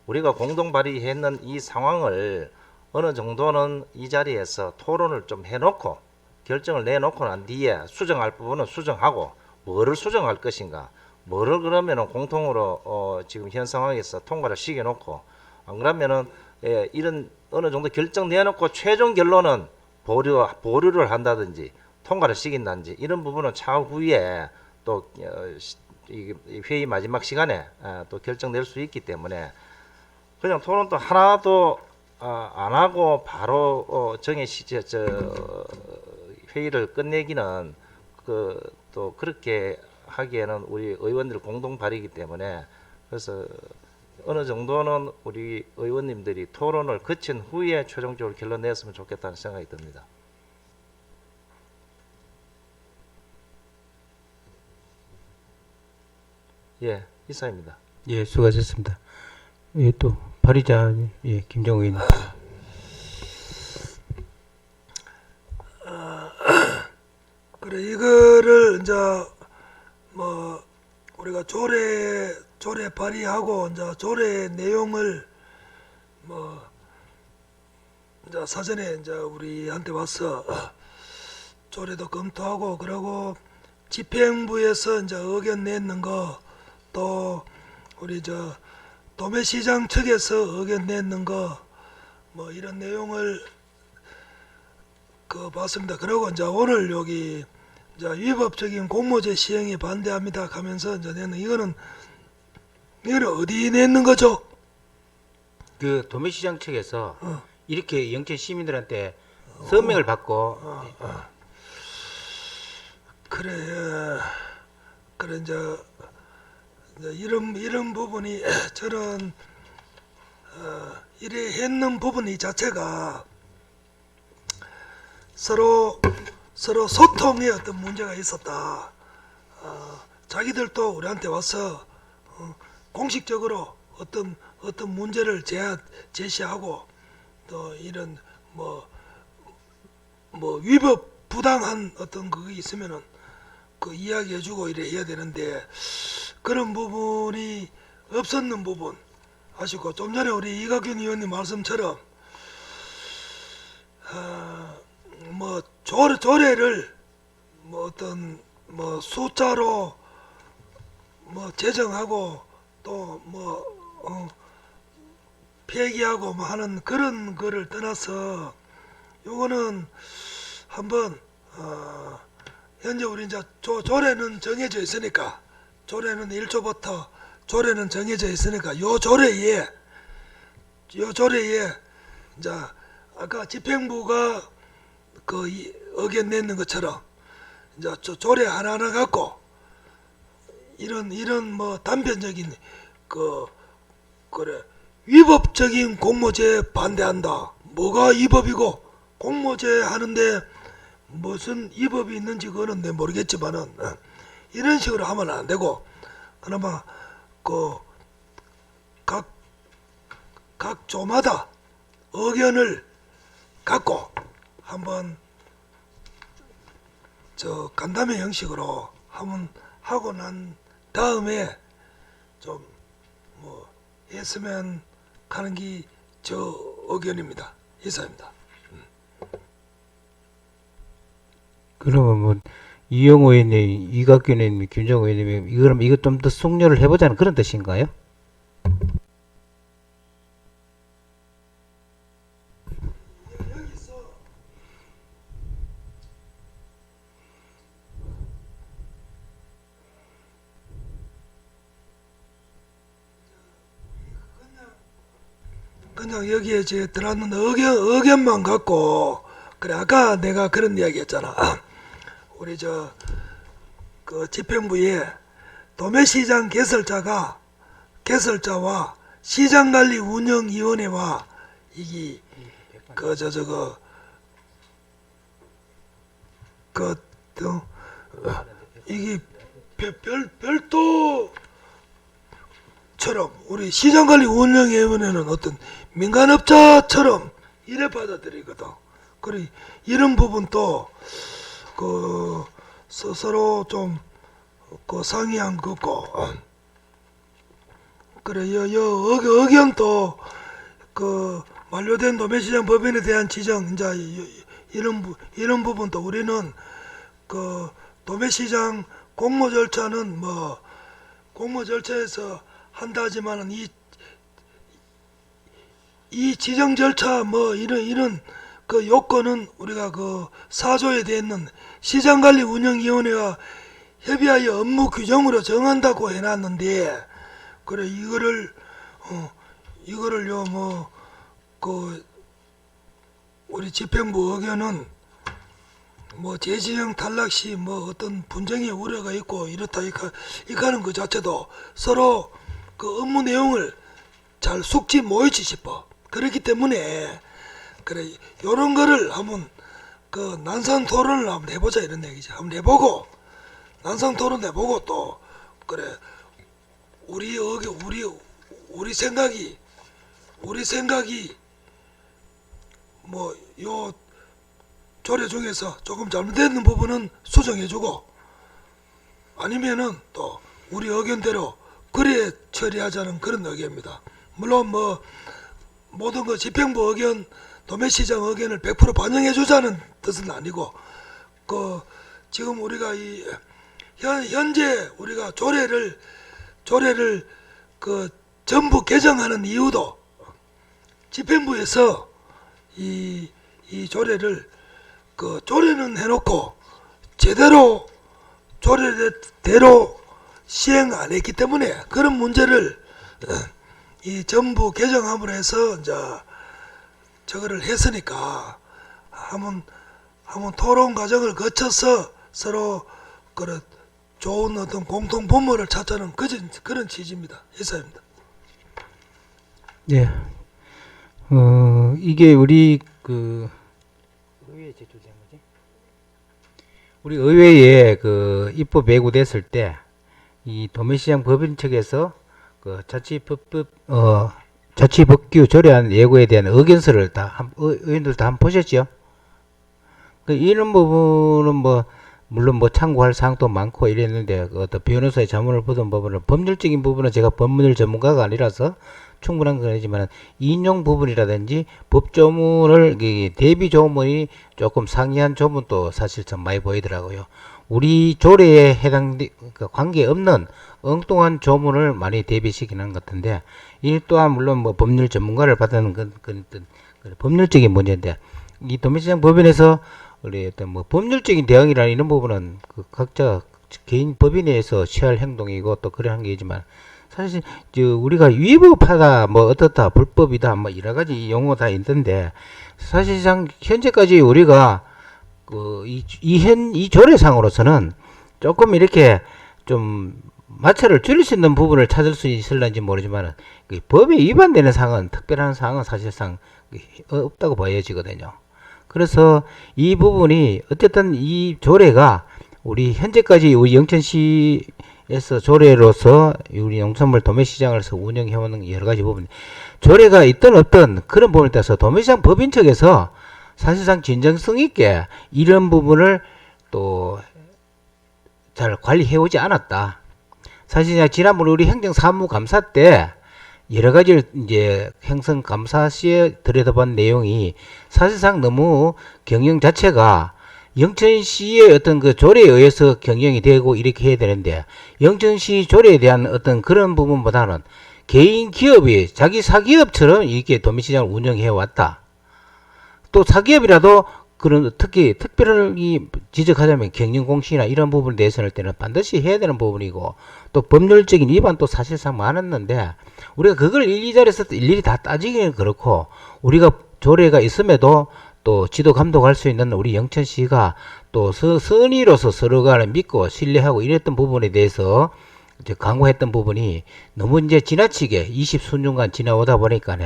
Speaker 5: 우리가 공동 발의했는 이 상황을 어느 정도는 이 자리에서 토론을 좀 해놓고 결정을 내놓고 난 뒤에 수정할 부분은 수정하고 뭐를 수정할 것인가 뭐를 그러면은 공통으로 지금 현 상황에서 통과를 시켜놓고 안 그러면은 이런 어느 정도 결정 내놓고 최종 결론은 보류를 한다든지 통과를 시킨다든지 이런 부분은 차후에 또 이 회의 마지막 시간에 또 결정될 수 있기 때문에 그냥 토론도 하나도 안 하고 바로 회의를 끝내기는 또 그렇게 하기에는 우리 의원들 공동 발의이기 때문에 그래서 어느 정도는 우리 의원님들이 토론을 거친 후에 최종적으로 결론 냈으면 좋겠다는 생각이 듭니다. 예, 이사입니다.
Speaker 1: 예, 수고하셨습니다. 예, 또 발의자 예, 김정우 의원님.
Speaker 6: 그래 이거를 이제 뭐 우리가 조례 발의하고 이제 조례 내용을 뭐 이제 사전에 이제 우리한테 와서 조례도 검토하고 그러고 집행부에서 이제 의견 냈는 거 또 우리 도매시장 측에서 의견 냈는 거 뭐 이런 내용을 봤습니다. 그리고 이제 오늘 여기 이제 위법적인 공모제 시행에 반대합니다 하면서 이제 내는 이거는 어디에 냈는 거죠?
Speaker 1: 그 도매시장 측에서 이렇게 영천 시민들한테 서명을 받고
Speaker 6: 그래 이제 이런 부분이 저런 이래 했는 부분이 자체가 서로 소통에 어떤 문제가 있었다. 자기들도 우리한테 와서 공식적으로 어떤 문제를 제시하고 또 이런 뭐 위법 부당한 어떤 그게 있으면은 그 이야기해주고 이래 해야 되는데 그런 부분이 없었는 부분 아시고 좀 전에 우리 이각균 의원님 말씀처럼 뭐 조례를 뭐 어떤 뭐 숫자로 뭐 제정하고 또 뭐 폐기하고 뭐 하는 그런 거를 떠나서 요거는 한번 현재 우리 이제 조례는 정해져 있으니까 조례는 1조부터 조례는 정해져 있으니까 요 조례에 이제 아까 집행부가 그 의견 내는 것처럼 이제 조례 하나하나 갖고 이런 뭐 단편적인 그래 위법적인 공모제 반대한다. 뭐가 위법이고 공모제 하는데 무슨 위법이 있는지 그거는 내 모르겠지만은 이런 식으로 하면 안 되고 그나마 각 조마다 의견을 갖고 한번 간담회 형식으로 한번 하고 난 다음에 좀 뭐 했으면 하는 게 저 의견입니다. 이사입니다.
Speaker 1: 그러면 뭐 이영호 의원님, 이각균 의원님, 김정우 의원님 그럼 이거 좀 더 숙려를 해보자는 그런 뜻인가요?
Speaker 6: 그냥 여기에 제 들어왔는 의견만 갖고 그래 아까 내가 그런 이야기했잖아. 우리 그 집행부에 도매시장 개설자가 개설자와 시장관리운영위원회와 이게 이게 별도처럼 우리 시장관리운영위원회는 어떤 민간업자처럼 이래 받아들이거든. 그래 이런 부분도 서로 좀 상의한 거고. 그래 여 의견도 만료된 도매시장 법인에 대한 지정 이제 이런 부분도 우리는 도매시장 공모 절차는 공모 절차에서 한다 하지만은 이 지정 절차 이런 요건은 우리가 사조에 되어 있는 시장관리운영위원회와 협의하여 업무 규정으로 정한다고 해놨는데 그래 이거를요 우리 집행부 의견은 재지정 탈락 시 어떤 분쟁의 우려가 있고 이렇다 이카는 그 자체도 서로 업무 내용을 잘 숙지 모이지 싶어. 그렇기 때문에 그래 요런 거를 한번 난상 토론을 한번 해보자 이런 얘기지. 한번 해보고 난상 토론 해보고 또 그래 우리 생각이 요 조례 중에서 조금 잘못되는 부분은 수정해주고 아니면은 또 우리 의견대로 그래 처리하자는 그런 의견입니다. 물론 모든 거 집행부 의견, 도매시장 의견을 100% 반영해주자는 뜻은 아니고 지금 우리가 현재 우리가 조례를 전부 개정하는 이유도 집행부에서 이 조례를 조례는 해놓고 제대로 조례대로 시행 안 했기 때문에 그런 문제를 이 전부 개정함으로 해서 이제 저거를 했으니까 한번 토론 과정을 거쳐서 서로 좋은 어떤 공통 분모를 찾자는 그런 취지입니다. 이상입니다.
Speaker 1: 네. 이게 우리 의회 제출된 거지? 우리 의회에 입법 예고됐을 때 이 도매시장 법인 측에서 자치법규 조례안 예고에 대한 의견서를 의원들 다 한번 보셨죠? 이런 부분은 물론 참고할 사항도 많고 이랬는데 어떤 변호사의 자문을 보던 부분은 법률적인 부분은 제가 법률 전문가가 아니라서 충분한 건 아니지만 인용 부분이라든지 법조문을 대비 조문이 조금 상이한 조문도 사실 좀 많이 보이더라고요. 우리 조례에 관계없는 엉뚱한 조문을 많이 대비시키는 것 같은데 이 또한 물론 법률 전문가를 받는 건 법률적인 문제인데 이 도매시장 법인에서 우리 어떤 법률적인 대응이라는 이런 부분은 각자 개인 법인에서 취할 행동이고 또 그런 게이지만 사실 우리가 위법하다 어떻다 불법이다 여러 가지 용어 다 있던데 사실상 현재까지 우리가 이 조례상으로서는 조금 이렇게 좀 마찰을 줄일 수 있는 부분을 찾을 수 있을런지 모르지만 법에 위반되는 사항은 특별한 사항은 사실상 없다고 보여지거든요. 그래서 이 부분이 어쨌든 이 조례가 우리 현재까지 우리 영천시에서 조례로서 우리 농산물 도매시장에서 운영해오는 여러 가지 부분 조례가 있든 없든 그런 부분에 따라서 도매시장 법인 측에서 사실상 진정성 있게 이런 부분을 또 잘 관리해오지 않았다. 사실 지난번 우리 행정사무감사 때 여러 가지를 이제 행정감사 시에 들여다본 내용이 사실상 너무 경영 자체가 영천시의 어떤 조례에 의해서 경영이 되고 이렇게 해야 되는데 영천시 조례에 대한 어떤 그런 부분보다는 개인 기업이 자기 사기업처럼 이렇게 도매시장을 운영해 왔다. 또 사기업이라도 그런 특별히 지적하자면 경영공시나 이런 부분에 대해서는 때는 반드시 해야 되는 부분이고 또 법률적인 위반도 사실상 많았는데 우리가 그걸 이 자리에서 일일이 다 따지기는 그렇고 우리가 조례가 있음에도 또 지도 감독할 수 있는 우리 영천시가 또 선의로서 서로가 믿고 신뢰하고 이랬던 부분에 대해서 이제 강구했던 부분이 너무 이제 지나치게 20수년간 지나오다 보니까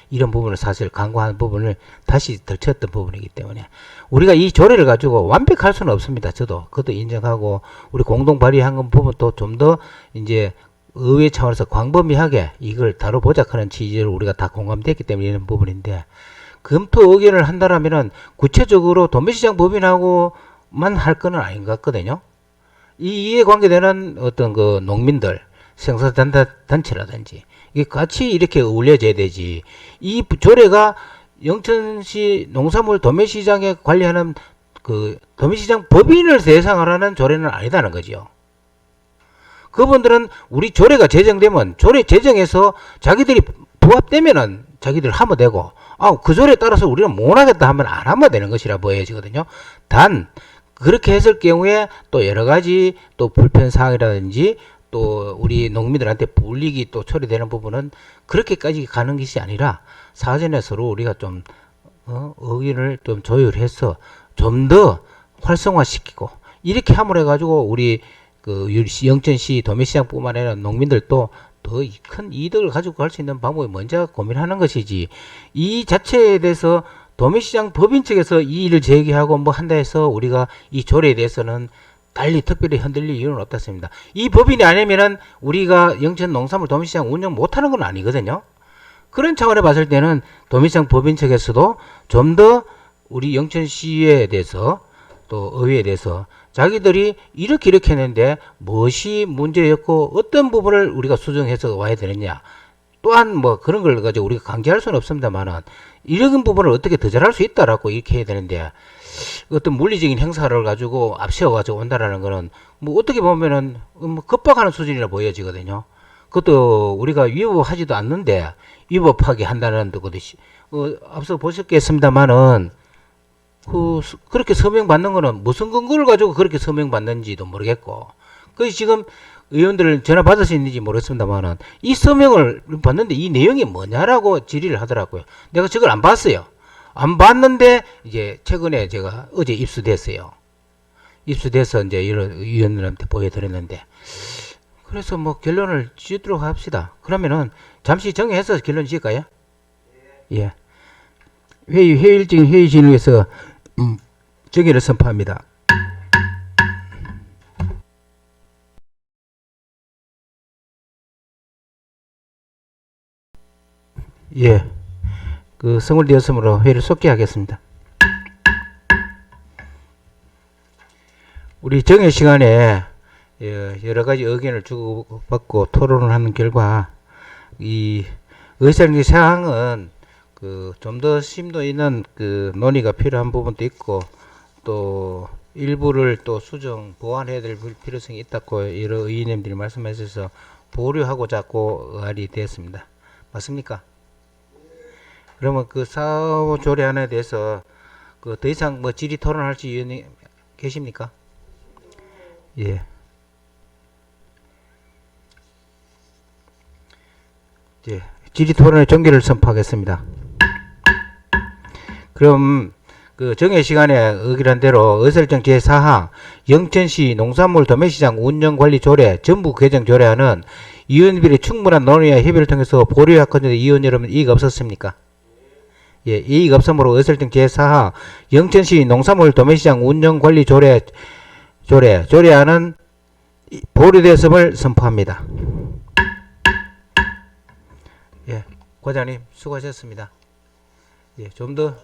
Speaker 1: 이런 부분을 사실 강구한 부분을 다시 덜쳤던 부분이기 때문에 우리가 이 조례를 가지고 완벽할 수는 없습니다. 저도 그것도 인정하고 우리 공동 발의한 부분도 좀 더 이제 의회 차원에서 광범위하게 이걸 다뤄보자 하는 취지를 우리가 다 공감됐기 때문에 이런 부분인데 검토 의견을 한다라면은 구체적으로 도매시장 법인하고만 할 거는 아닌 것 같거든요. 이 이해관계되는 어떤 그 농민들, 생산단체라든지 이게 같이 이렇게 어울려져야 되지. 이 조례가 영천시 농산물 도매시장에 관리하는 그 도매시장 법인을 대상으로 하는 조례는 아니다는 거죠. 그분들은 우리 조례가 제정되면 조례 제정해서 자기들이 부합되면은 자기들 하면 되고, 그 조례에 따라서 우리는 못 하겠다 하면 안 하면 되는 것이라 보여지거든요. 단 그렇게 했을 경우에 또 여러 가지 또 불편 사항이라든지 또 우리 농민들한테 불이익이 또 처리되는 부분은 그렇게까지 가는 것이 아니라 사전에 서로 우리가 좀 의견을 좀 조율해서 좀 더 활성화시키고 이렇게 함을 해가지고 우리 그 영천시 도매시장뿐만 아니라 농민들도 더 큰 이득을 가지고 갈 수 있는 방법이 먼저 고민하는 것이지 이 자체에 대해서 도매시장 법인 측에서 이 일을 제기하고 뭐 한다 해서 우리가 이 조례에 대해서는 달리 특별히 흔들릴 이유는 없다습니다. 이 법인이 아니면은 우리가 영천 농산물 도매시장 운영 못하는 건 아니거든요. 그런 차원에 봤을 때는 도매시장 법인 측에서도 좀 더 우리 영천시에 대해서 또 의회에 대해서 자기들이 이렇게 했는데 무엇이 문제였고 어떤 부분을 우리가 수정해서 와야 되느냐. 또한 뭐 그런 걸 가지고 우리가 강제할 수는 없습니다만은 이런 부분을 어떻게 더 잘할 수 있다라고 이렇게 해야 되는데 어떤 물리적인 행사를 가지고 앞세워가지고 온다라는 거는 뭐 어떻게 보면은 뭐 급박하는 수준이라 보여지거든요. 그것도 우리가 위법하지도 않는데 위법하게 한다는 것이 앞서 보셨겠습니다만은 그렇게 서명 받는 거는 무슨 근거를 가지고 그렇게 서명 받는지도 모르겠고 그래서 지금 의원들 전화 받을 수 있는지 모르겠습니다만은 이 서명을 받는데 이 내용이 뭐냐라고 질의를 하더라고요. 내가 저걸 안 봤어요. 안 봤는데 이제 최근에 제가 어제 입수됐어요. 입수돼서 이제 이런 의원들한테 보여드렸는데 그래서 뭐 결론을 짓도록 합시다. 그러면은 잠시 정해서 결론 지을까요? 예. 회의일정 회의 진행에서 정의를 선포합니다. 예. 그 성물되었으므로 회의를 속기하겠습니다. 우리 정회 시간에 여러 가지 의견을 주고받고 토론을 하는 결과 이 의사결정 사항은 그 좀 더 심도 있는 그 논의가 필요한 부분도 있고 또 일부를 또 수정 보완해야 될 필요성이 있다고 여러 의원님들이 말씀하셔서 보류하고 자꾸 의결이 되었습니다. 맞습니까? 그러면 그 사후 조례안에 대해서 그 더 이상 뭐 질의 토론할 수 의원님 계십니까? 예. 예. 질의 토론의 종결을 선포하겠습니다. 그럼 그 정회 시간에 의결한 대로 의설정 제4항 영천시 농산물 도매시장 운영관리 조례 전부 개정 조례안은 위원들이 충분한 논의와 협의를 통해서 보류하건데 위원 여러분 이의가 없었습니까? 예, 이의가 없으므로 의설정 제4항 영천시 농산물 도매시장 운영관리 조례안은 보류되었음을 선포합니다. 예, 과장님 수고하셨습니다. 예, 좀 더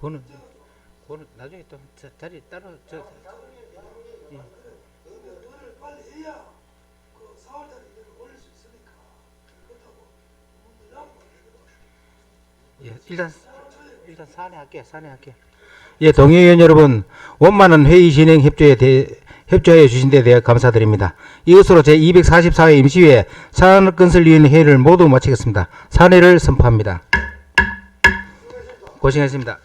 Speaker 1: 그거는 나중에 또 자리 따로 예, 일단 사안에 할게. 예, 동의원 여러분, 원만한 회의 진행 협조하여 주신 데 대해 감사드립니다. 이것으로 제244회 임시회 산업건설위원회 회의를 모두 마치겠습니다. 산회를 선포합니다. 고생하셨습니다.